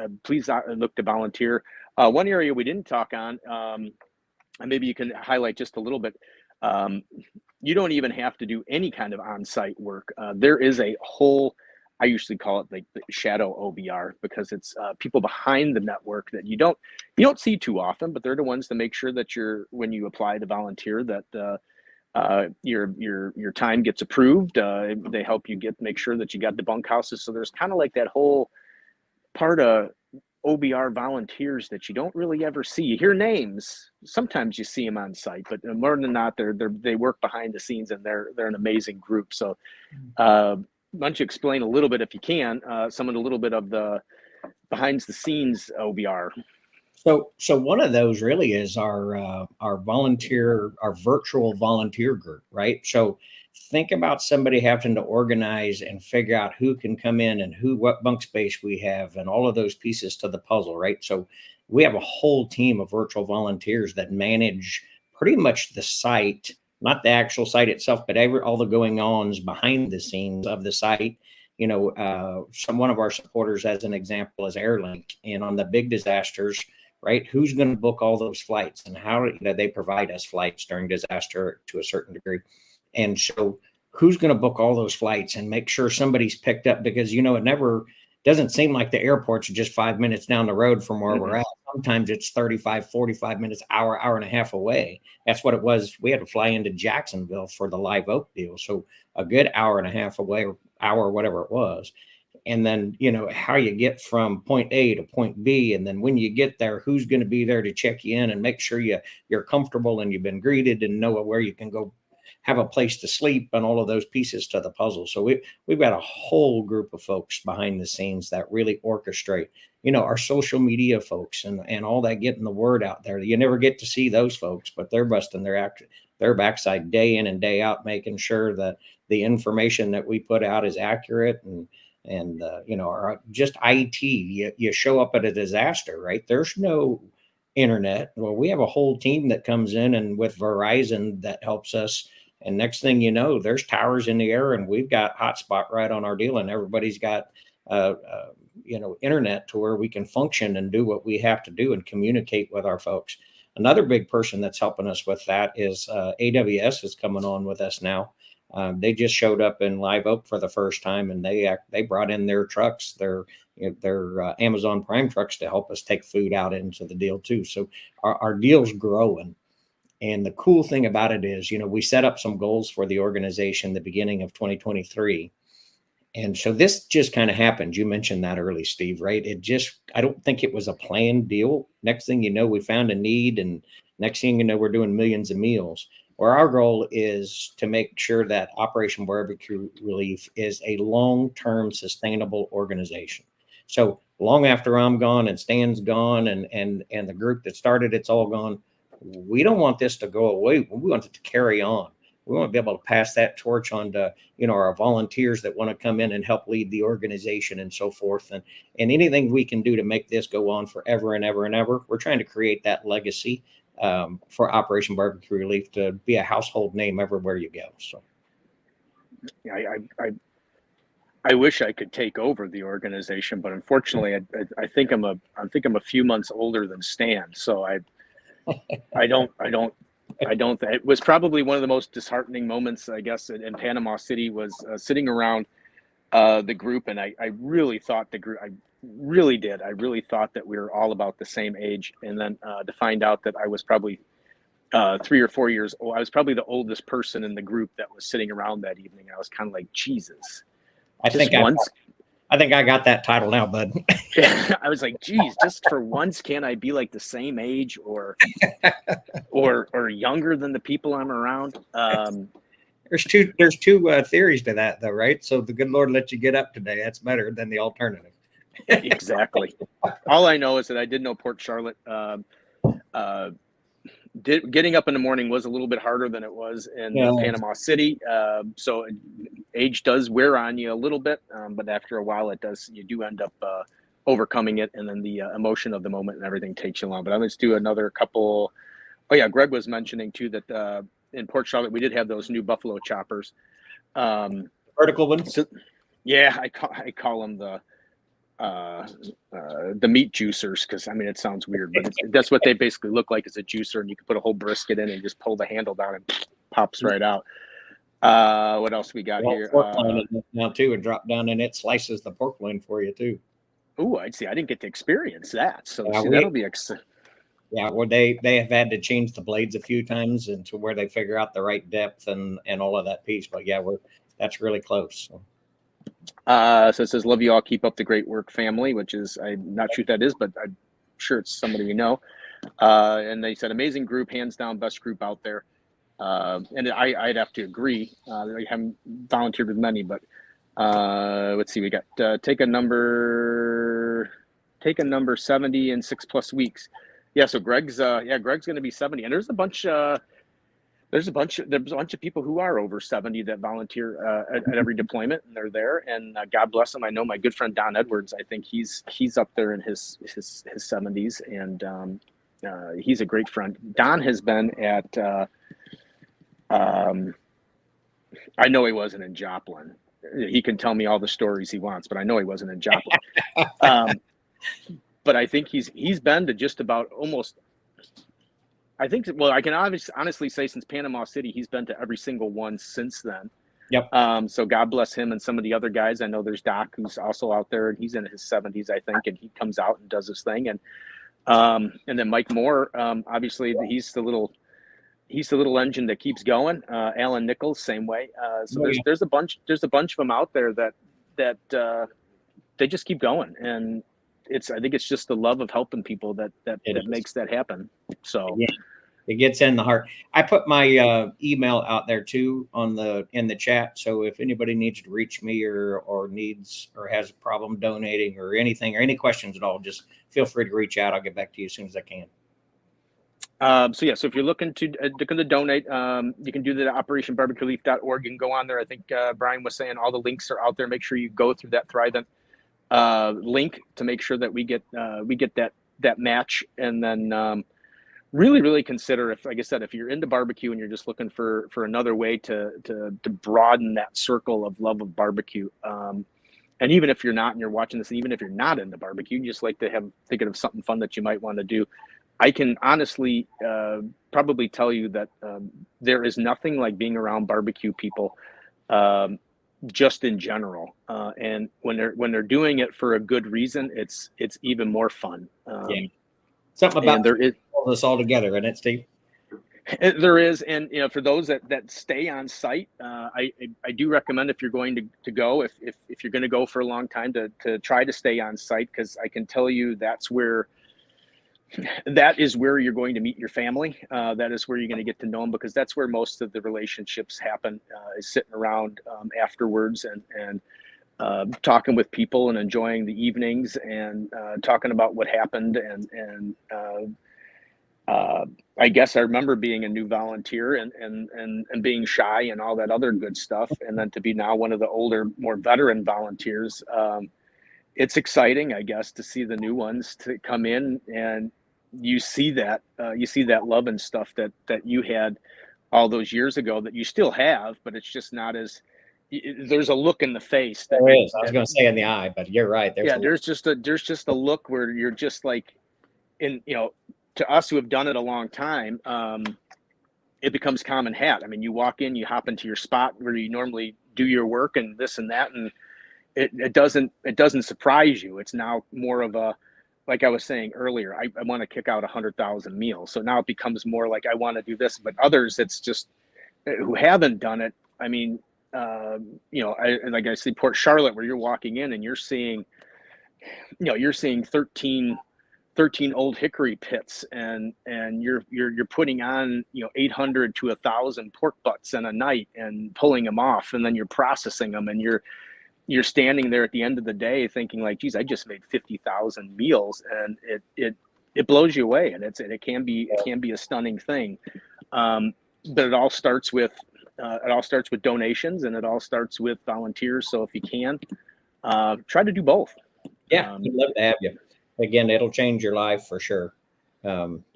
look to volunteer. One area we didn't talk on, and maybe you can highlight just a little bit. You don't even have to do any kind of on-site work. There is a whole, I usually call it like the shadow OBR, because it's people behind the network that you don't see too often, but they're the ones to make sure that when you apply to volunteer, that your time gets approved. They help you make sure that you got the bunkhouses. So there's kind of like that whole part of OBR volunteers that you don't really ever see. You hear names, sometimes you see them on site, but more than not, they work behind the scenes, and they're an amazing group. So why don't you explain a little bit, if you can, some of the little bit of the behind the scenes OBR. So one of those really is our virtual volunteer group, right? So think about somebody having to organize and figure out who can come in and what bunk space we have and all of those pieces to the puzzle, right? So we have a whole team of virtual volunteers that manage pretty much the site, not the actual site itself, but all the going ons behind the scenes of the site. One of our supporters, as an example, is Airlink, and on the big disasters, right? Who's going to book all those flights, and how they provide us flights during disaster to a certain degree. And so who's going to book all those flights and make sure somebody's picked up, because it never doesn't seem like the airports are just 5 minutes down the road from where we're at. Sometimes it's 35, 45 minutes, hour and a half away. That's what it was. We had to fly into Jacksonville for the Live Oak deal. So a good hour and a half away, or hour, whatever it was. And then, how you get from point A to point B. And then when you get there, who's going to be there to check you in and make sure you're comfortable and you've been greeted and know where you can go have a place to sleep, and all of those pieces to the puzzle. So we've got a whole group of folks behind the scenes that really orchestrate, our social media folks and all that, getting the word out there. You never get to see those folks, but they're busting their backside day in and day out, making sure that the information that we put out is accurate and our just IT. You show up at a disaster, right? There's no internet. Well, we have a whole team that comes in, and with Verizon that helps us. And next thing you know, there's towers in the air, and we've got hotspot right on our deal, and everybody's got internet to where we can function and do what we have to do and communicate with our folks. Another big person that's helping us with that is AWS is coming on with us now. They just showed up in Live Oak for the first time, and they brought in their trucks, their Amazon Prime trucks, to help us take food out into the deal too. So our deal's growing. And the cool thing about it is, we set up some goals for the organization the beginning of 2023. And so this just kind of happened. You mentioned that early, Steve, right? I don't think it was a planned deal. Next thing you know, we found a need, and next thing you know, we're doing millions of meals. Where our goal is to make sure that Operation BBQ Relief is a long-term sustainable organization. So long after I'm gone and Stan's gone and the group that started, it's all gone. We don't want this to go away. We want it to carry on. We want to be able to pass that torch on to, our volunteers that want to come in and help lead the organization and so forth. And anything we can do to make this go on forever and ever and ever. We're trying to create that legacy for Operation BBQ Relief to be a household name everywhere you go. So, I wish I could take over the organization, but unfortunately, I think I'm a few months older than Stan, so I don't. It was probably one of the most disheartening moments, I guess, in Panama City was sitting around the group, and I really thought the group. I really did. I really thought that we were all about the same age, and then to find out that I was probably 3 or 4 years old. I was probably the oldest person in the group that was sitting around that evening. I was kind of like, Jesus. I think I got that title now, bud. I was like, geez, just for once, can't I be like the same age or younger than the people I'm around? There's two theories to that, though, right? So the good Lord let you get up today. That's better than the alternative. Exactly. All I know is that I did know Port Charlotte. Getting up in the morning was a little bit harder than it was in Panama City. So age does wear on you a little bit, but after a while you do end up overcoming it, and then the emotion of the moment and everything takes you along. But let's do another couple. Oh yeah, Greg was mentioning too that in Port Charlotte we did have those new Buffalo choppers. Vertical ones? So, yeah, I call them the meat juicers, because it sounds weird, but that's what they basically look like, is a juicer, and you can put a whole brisket in and just pull the handle down and pops right out. What else we got here? Pork loin now too, and drop down and it slices the pork loin for you too. Oh, I'd see. I didn't get to experience that, so that'll be yeah. Well, they have had to change the blades a few times and to where they figure out the right depth and all of that piece. But yeah, that's really close. So. So it says, love you all, keep up the great work, family, which is, I'm not sure who that is, but I'm sure it's somebody we know. And they said, amazing group, hands down, best group out there. And I'd have to agree. I haven't volunteered with many, but let's see, we got take a number 70 in 6+ weeks. Yeah, so Greg's going to be 70, and there's a bunch of people who are over 70 that volunteer at every deployment, and they're there. And God bless them. I know my good friend Don Edwards. I think he's up there in his 70s, and he's a great friend. Don has been at. I know he wasn't in Joplin. He can tell me all the stories he wants, but I know he wasn't in Joplin. But I think he's been to just about almost. I think, well, I can honestly say since Panama City, he's been to every single one since then. Yep. So God bless him and some of the other guys. I know there's Doc, who's also out there, and he's in his 70s, I think, and he comes out and does his thing. And then Mike Moore, obviously, he's the little engine that keeps going. Alan Nichols, same way. So Oh, yeah. there's a bunch of them out there that they just keep going, and I think it's just the love of helping people that It is. makes that happen. So. Yeah. It gets in the heart. I put my email out there too in the chat. So if anybody needs to reach me or needs or has a problem donating or anything or any questions at all, just feel free to reach out. I'll get back to you as soon as I can. So if you're looking to donate, you can do that at operationbbqrelief.org. You can go on there. I think Brian was saying all the links are out there. Make sure you go through that Thrivent link to make sure that we get that match, and then really consider, if, like I said, if you're into barbecue and you're just looking for another way to broaden that circle of love of barbecue. And even if you're not, and you're watching this, and even if you're not into barbecue, you just like to thinking of something fun that you might want to do. I can honestly probably tell you that there is nothing like being around barbecue people, just in general. And when they're doing it for a good reason, it's even more fun. Yeah. Something about there is this all together, isn't it, Steve? There is, and for those that stay on site, I do recommend, if you're going to go, if you're going to go for a long time, to try to stay on site, because I can tell you that is where you're going to meet your family. That is where you're going to get to know them, because that's where most of the relationships happen, is sitting around afterwards and talking with people and enjoying the evenings and talking about what happened. And I guess I remember being a new volunteer and being shy and all that other good stuff. And then to be now one of the older, more veteran volunteers, it's exciting, I guess, to see the new ones to come in, and you see that love and stuff that you had all those years ago, that you still have, but it's just not as, there's a look in the face that There is. I was going to say in the eye, but you're right. There's just a look where you're just like, to us who have done it a long time, it becomes common hat. I mean, you walk in, you hop into your spot where you normally do your work and this and that, and it doesn't surprise you. It's now more of a, like I was saying earlier, I want to kick out 100,000 meals. So now it becomes more like I want to do this, but others, it's just, who haven't done it. I mean, like I see Port Charlotte, where you're walking in and you're seeing 13 old hickory pits, and you're putting on 800 to 1,000 pork butts in a night and pulling them off, and then you're processing them, and you're standing there at the end of the day thinking like, geez, I just made 50,000 meals, and it blows you away, and it can be a stunning thing. But it all starts with donations, and it all starts with volunteers. So if you can, try to do both. Yeah, we'd love to have you. Again, it'll change your life for sure.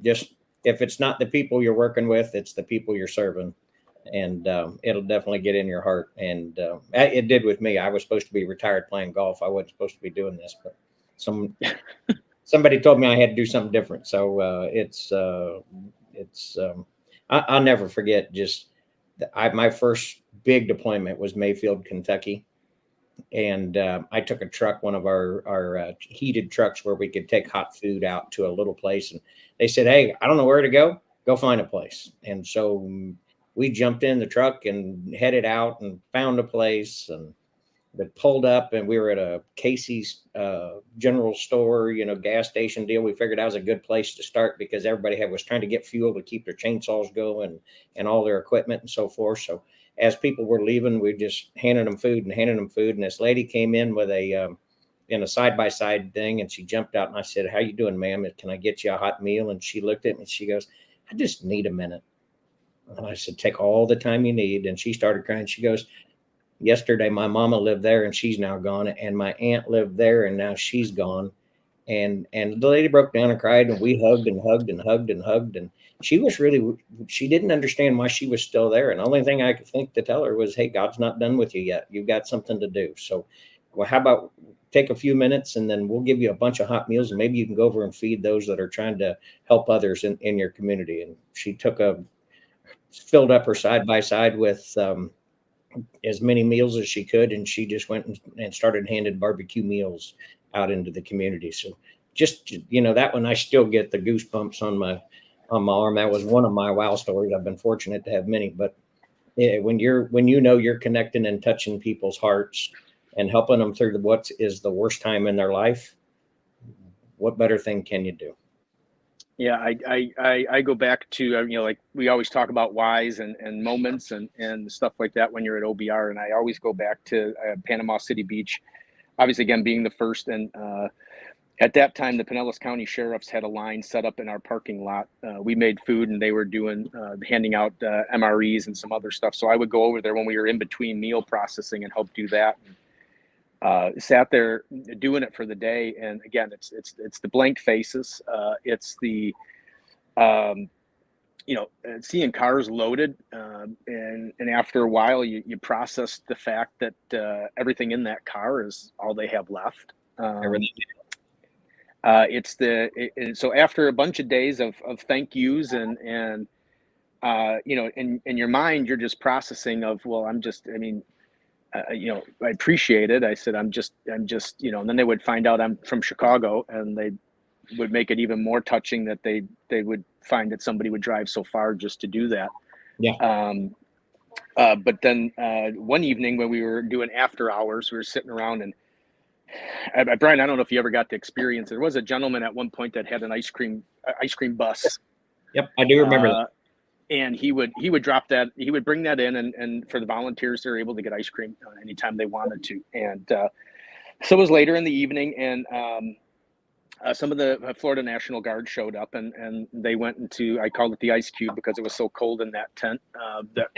Just if it's not the people you're working with, it's the people you're serving, and it'll definitely get in your heart. And it did with me. I was supposed to be retired playing golf. I wasn't supposed to be doing this, but somebody told me I had to do something different. So I'll never forget. Just my first big deployment was Mayfield, Kentucky. And I took a truck, one of our heated trucks, where we could take hot food out to a little place. And they said, hey, I don't know where to go. Go find a place. And so we jumped in the truck and headed out and found a place, and they pulled up, and we were at a Casey's general store, gas station deal. We figured that was a good place to start, because everybody was trying to get fuel to keep their chainsaws going and all their equipment and so forth. So as people were leaving, we just handed them food. And this lady came in with in a side-by-side thing, and she jumped out, and I said, how you doing, ma'am? Can I get you a hot meal? And she looked at me and she goes, I just need a minute. And I said, take all the time you need. And she started crying. She goes, yesterday my mama lived there and she's now gone, and my aunt lived there and now she's gone. And the lady broke down and cried, and we hugged and hugged and hugged and hugged. And she didn't understand why she was still there. And the only thing I could think to tell her was, hey, God's not done with you yet. You've got something to do. So, well, how about take a few minutes, and then we'll give you a bunch of hot meals, and maybe you can go over and feed those that are trying to help others in your community. And she filled up her side by side with as many meals as she could, and she just went and started handing barbecue meals out into the community. So just, that one, I still get the goosebumps on my arm. That was one of my wow stories. I've been fortunate to have many, but yeah, when you're connecting and touching people's hearts and helping them through what is the worst time in their life, what better thing can you do? Yeah, I go back to, like we always talk about whys and moments and stuff like that when you're at OBR. And I always go back to Panama City Beach, obviously, again, being the first. And at that time, the Pinellas County Sheriffs had a line set up in our parking lot. We made food and they were handing out MREs and some other stuff. So I would go over there when we were in between meal processing and help do that. Sat there doing it for the day, and again, it's the blank faces. It's the seeing cars loaded, and after a while, you process the fact that everything in that car is all they have left. So after a bunch of days of thank yous and in your mind, you're just processing of, well, I appreciate it. I said, I'm just, and then they would find out I'm from Chicago, and they would make it even more touching that they would find that somebody would drive so far just to do that. Yeah. But then one evening when we were doing after hours, we were sitting around, and Brian, I don't know if you ever got to experience it. There was a gentleman at one point that had an ice cream bus. Yep, I do remember that. And he would drop that. He would bring that in, and for the volunteers, they're able to get ice cream anytime they wanted to. And so it was later in the evening, and some of the Florida National Guard showed up, and they went into, I called it the ice cube because it was so cold in that tent that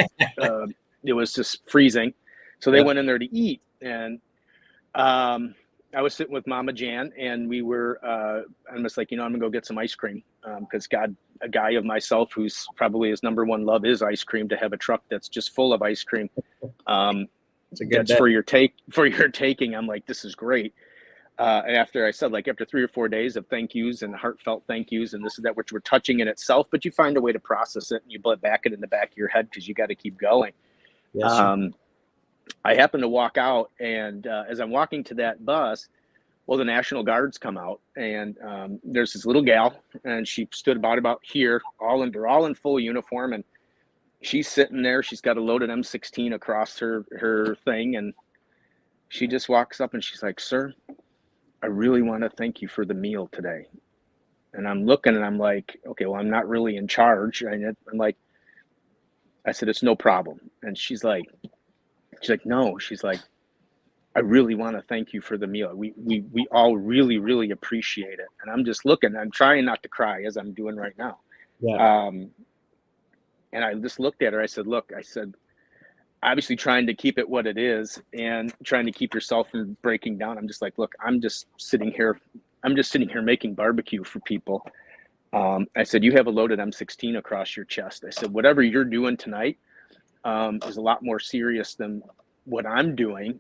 it was just freezing. So they went in there to eat, and I was sitting with Mama Jan, and we were, I'm just like, I'm gonna go get some ice cream, because a guy of myself who's probably his number one love is ice cream, to have a truck that's just full of ice cream. That's for your taking. I'm like, this is great. And after I said, like, after 3 or 4 days of thank yous and heartfelt thank yous and this is that, which were touching in itself, but you find a way to process it and you let back it in the back of your head because you got to keep going. Yes, I happened to walk out, and as I'm walking to that bus, well, the National Guards come out, and there's this little gal, and she stood about here, they're all in full uniform, and she's sitting there. She's got a loaded M16 across her thing, and she just walks up and she's like, "Sir, I really want to thank you for the meal today." And I'm looking, and I'm like, okay, well, I'm not really in charge. And I'm like, I said, "It's no problem." And she's like, no. She's like, "I really want to thank you for the meal. We all really, really appreciate it." And I'm just looking, I'm trying not to cry as I'm doing right now. Yeah. And I just looked at her. I said, "Look," I said, obviously trying to keep it what it is and trying to keep yourself from breaking down. I'm just like, "Look, I'm just sitting here making barbecue for people." I said, "You have a loaded M16 across your chest." I said, "Whatever you're doing tonight is a lot more serious than what I'm doing,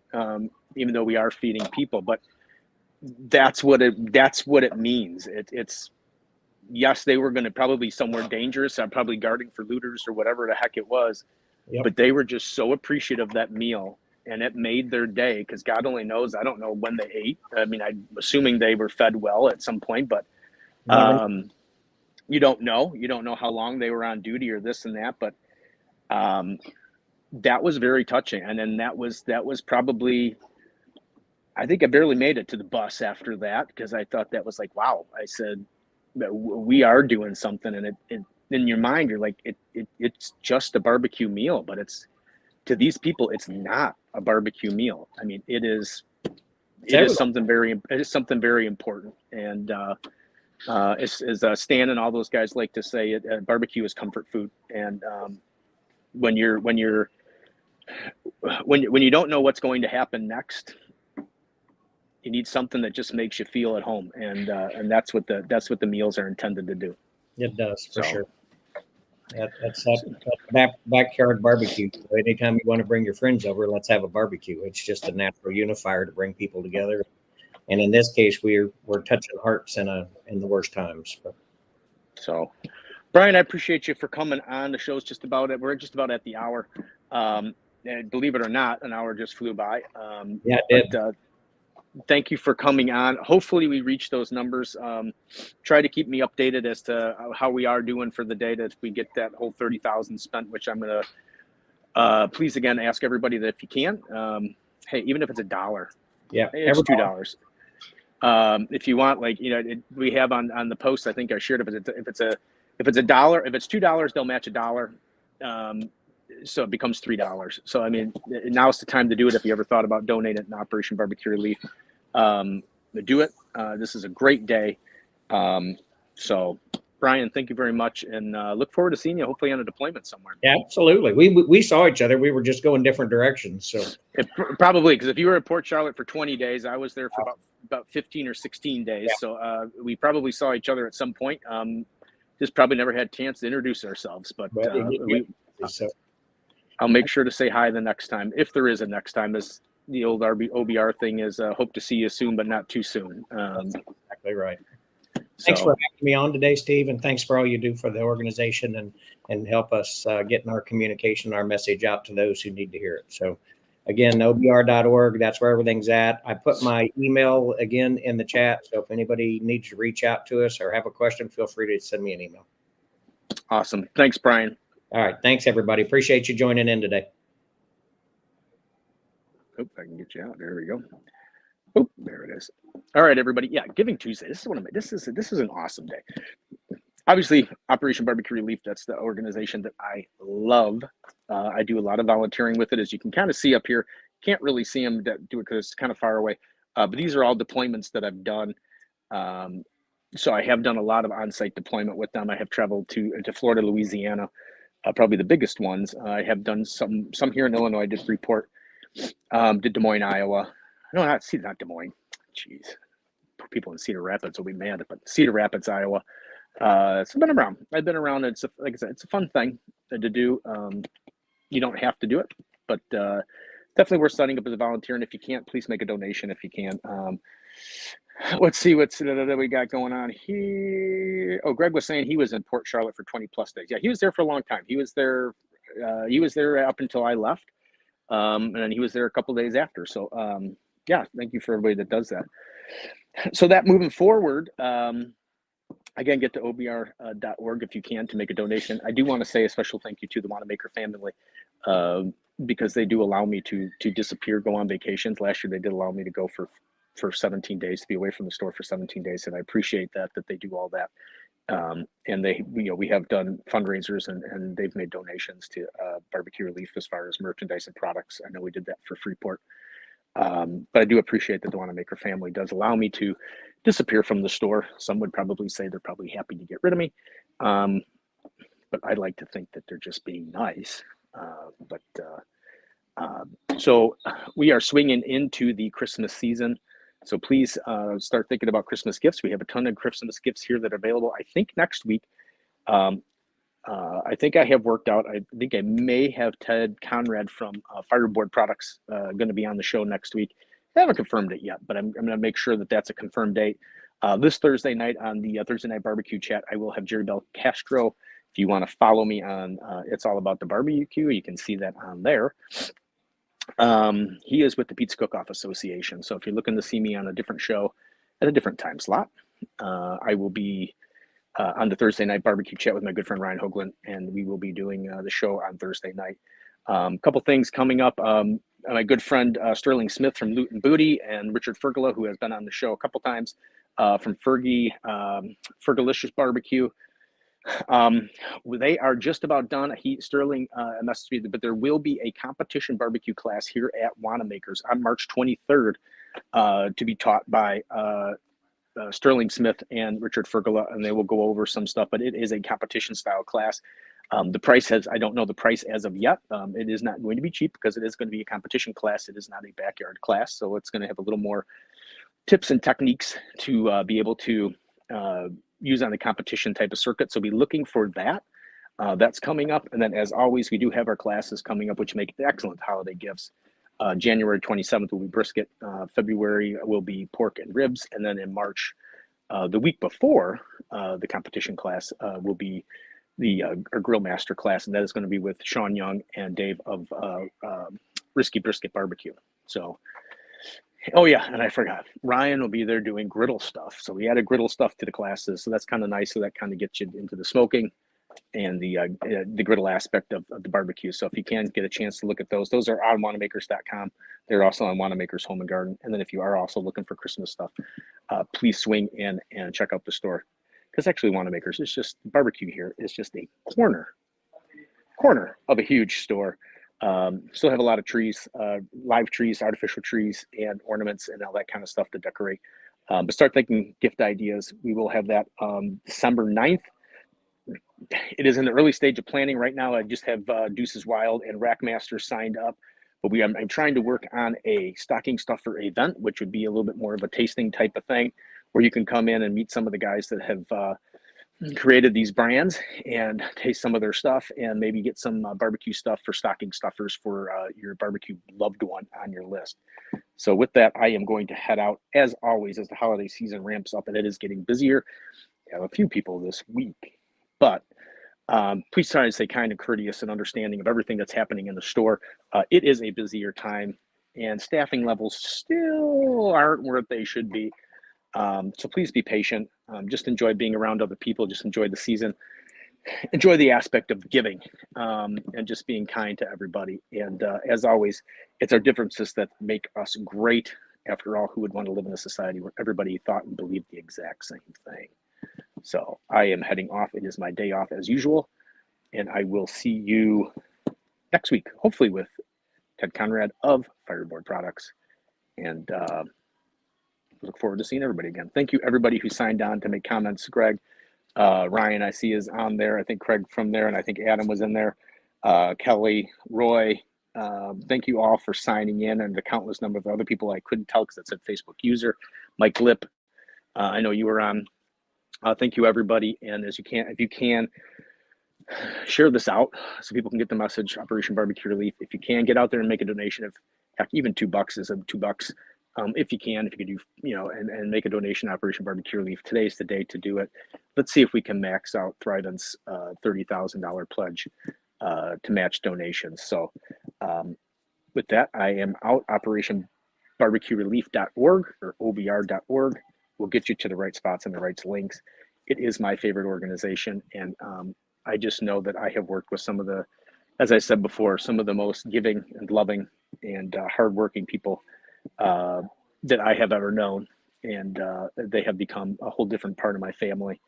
even though we are feeding people." But that's what it means. It's yes, they were going to probably be somewhere dangerous. I'm probably guarding for looters or whatever the heck it was. Yep. But they were just so appreciative of that meal, and it made their day, because God only knows. I don't know when they ate. I mean, I'm assuming they were fed well at some point, but you don't know. You don't know how long they were on duty or this and that. But that was very touching. And then that was probably, I think I barely made it to the bus after that, because I thought that was like, wow. I said, we are doing something, and it in your mind, you're like, it's just a barbecue meal, but it's, to these people, it's not a barbecue meal. I mean, it is something very important. And as Stan and all those guys like to say, barbecue is comfort food. And when you don't know what's going to happen next, you need something that just makes you feel at home, and that's what the meals are intended to do. It does, for sure. That's backyard barbecue. Anytime you want to bring your friends over, let's have a barbecue. It's just a natural unifier to bring people together. And in this case, we're touching hearts in the worst times. So, Brian, I appreciate you for coming on. The show's we're just about at the hour. And believe it or not, an hour just flew by. Yeah, it did. Thank you for coming on. Hopefully we reach those numbers. Try to keep me updated as to how we are doing for the day, that if we get that whole 30,000 spent, which I'm going to please again ask everybody that if you can, hey, even if it's $1, Yeah, it's $2. If you want, like, we have on the post, I think I shared, if it's $1, if it's $2, they'll match $1. So it becomes $3. So I mean, now's the time to do it. If you ever thought about donating to Operation BBQ Relief, do it. This is a great day. So Brian, thank you very much, and look forward to seeing you hopefully on a deployment somewhere. Yeah, absolutely. We saw each other. We were just going different directions. So probably, because if you were at Port Charlotte for 20 days, I was there for about 15 or 16 days. Yeah. So we probably saw each other at some point. Just probably never had a chance to introduce ourselves, but I'll make sure to say hi the next time, if there is a next time. As the old OBR thing is, hope to see you soon, but not too soon. That's exactly right. Thanks for having me on today, Steve, and thanks for all you do for the organization and help us getting our communication, our message out to those who need to hear it. So again, obr.org, that's where everything's at. I put my email again in the chat. So if anybody needs to reach out to us or have a question, feel free to send me an email. Awesome. Thanks, Brian. All right. Thanks, everybody. Appreciate you joining in today. Hope I can get you out. There we go. Oh, there it is. All right, everybody. Yeah, Giving Tuesday. This is an awesome day. Obviously, Operation BBQ Relief, that's the organization that I love. I do a lot of volunteering with it, as you can kind of see up here. Can't really see them do it because it's kind of far away. But these are all deployments that I've done. So I have done a lot of on-site deployment with them. I have traveled to Florida, Louisiana, probably the biggest ones. I have done some here in Illinois. I did Freeport, did Des Moines, Iowa. No, not Des Moines. Jeez, people in Cedar Rapids will be mad, but Cedar Rapids, Iowa. So I've been around. It's like I said, it's a fun thing to do. You don't have to do it, but definitely worth signing up as a volunteer. And if you can't, please make a donation if you can. Let's see what's that we got going on here. Oh, Greg was saying he was in Port Charlotte for 20 plus days. Yeah, he was there for a long time. He was there up until I left, and then he was there a couple days after. So yeah, thank you for everybody that does that. So that moving forward, again, get to obr.org if you can to make a donation. I do want to say a special thank you to the Wannemaker family, because they do allow me to disappear, go on vacations. Last year they did allow me to go for 17 days, to be away from the store for 17 days, and I appreciate that they do all that. And they, we have done fundraisers and they've made donations to BBQ Relief as far as merchandise and products. I know we did that for Freeport. But I do appreciate that the Wannemaker family does allow me to disappear from the store. Some would probably say they're probably happy to get rid of me. But I like to think that they're just being nice. So we are swinging into the Christmas season. So please start thinking about Christmas gifts. We have a ton of Christmas gifts here that are available. I think next week, I think I have worked out. I think I may have Ted Conrad from Fireboard Products going to be on the show next week. I haven't confirmed it yet, but I'm going to make sure that that's a confirmed date. This Thursday night on the Thursday Night Barbecue Chat, I will have Jerry Bell Castro. If you want to follow me on It's All About the Barbecue, you can see that on there. He is with the Pizza Cook-Off Association. So if you're looking to see me on a different show at a different time slot, I will be on the Thursday Night Barbecue Chat with my good friend Ryan Hoagland, and we will be doing the show on Thursday night. A couple things coming up. My good friend Sterling Smith from Loot and Booty, and Richard Fergala, who has been on the show a couple times, from Fergalicious Barbecue. They are just about done. Sterling messaged me, but there will be a competition barbecue class here at Wannemaker's on March 23rd to be taught by Sterling Smith and Richard Fergala, and they will go over some stuff, but it is a competition style class. The price I don't know the price as of yet. It is not going to be cheap because it is going to be a competition class. It is not a backyard class. So it's going to have a little more tips and techniques to be able to use on the competition type of circuit. So be looking for that. That's coming up. And then as always, we do have our classes coming up, which make excellent holiday gifts. January 27th will be brisket. February will be pork and ribs. And then in March, the week before the competition class will be our grill master class, and that is going to be with Sean Young and Dave of Risky Brisket Barbecue. So, oh yeah, and I forgot, Ryan will be there doing griddle stuff. So we added griddle stuff to the classes, so that's kind of nice. So that kind of gets you into the smoking and the griddle aspect of the barbecue. So if you can get a chance to look at those are on Wannamakers.com. They're also on Wannemaker's Home and Garden. And then if you are also looking for Christmas stuff, please swing in and check out the store. Because actually Wannamakers is just, barbecue here is just a corner of a huge store. Still have a lot of trees, live trees, artificial trees, and ornaments and all that kind of stuff to decorate. But start thinking gift ideas. We will have that December 9th. It is in the early stage of planning right now. I just have Deuces Wild and Rackmaster signed up, but I'm trying to work on a stocking stuffer event, which would be a little bit more of a tasting type of thing, where you can come in and meet some of the guys that have created these brands and taste some of their stuff, and maybe get some barbecue stuff for stocking stuffers for your barbecue loved one on your list. So with that, I am going to head out, as always, as the holiday season ramps up, and it is getting busier. I have a few people this week, but please try to stay kind and courteous and understanding of everything that's happening in the store. It is a busier time, and staffing levels still aren't where they should be. So please be patient. Just enjoy being around other people. Just enjoy the season. Enjoy the aspect of giving, and just being kind to everybody. And as always, it's our differences that make us great. After all, who would want to live in a society where everybody thought and believed the exact same thing? So I am heading off. It is my day off as usual, and I will see you next week, hopefully with Ted Conrad of Fireboard Products. And look forward to seeing everybody again. Thank you, everybody who signed on to make comments. Greg, Ryan, I see is on there. I think Craig from there, and I think Adam was in there. Kelly, Roy, thank you all for signing in, and the countless number of other people I couldn't tell because it said Facebook user. Mike Lip, I know you were on. Thank you, everybody. And if you can, share this out so people can get the message. Operation BBQ Relief. If you can, get out there and make a donation. If heck, even $2 is $2. If you could do, and make a donation. Operation BBQ Relief. Today's the day to do it. Let's see if we can max out Thriven's $30,000 pledge to match donations. So with that, I am out. OperationBarbecueRelief.org or OBR.org will get you to the right spots and the right links. It is my favorite organization, and I just know that I have worked with some of the, as I said before, some of the most giving and loving and hardworking people that I have ever known, and they have become a whole different part of my family.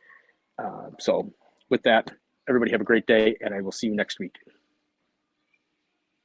So with that, everybody have a great day, and I will see you next week.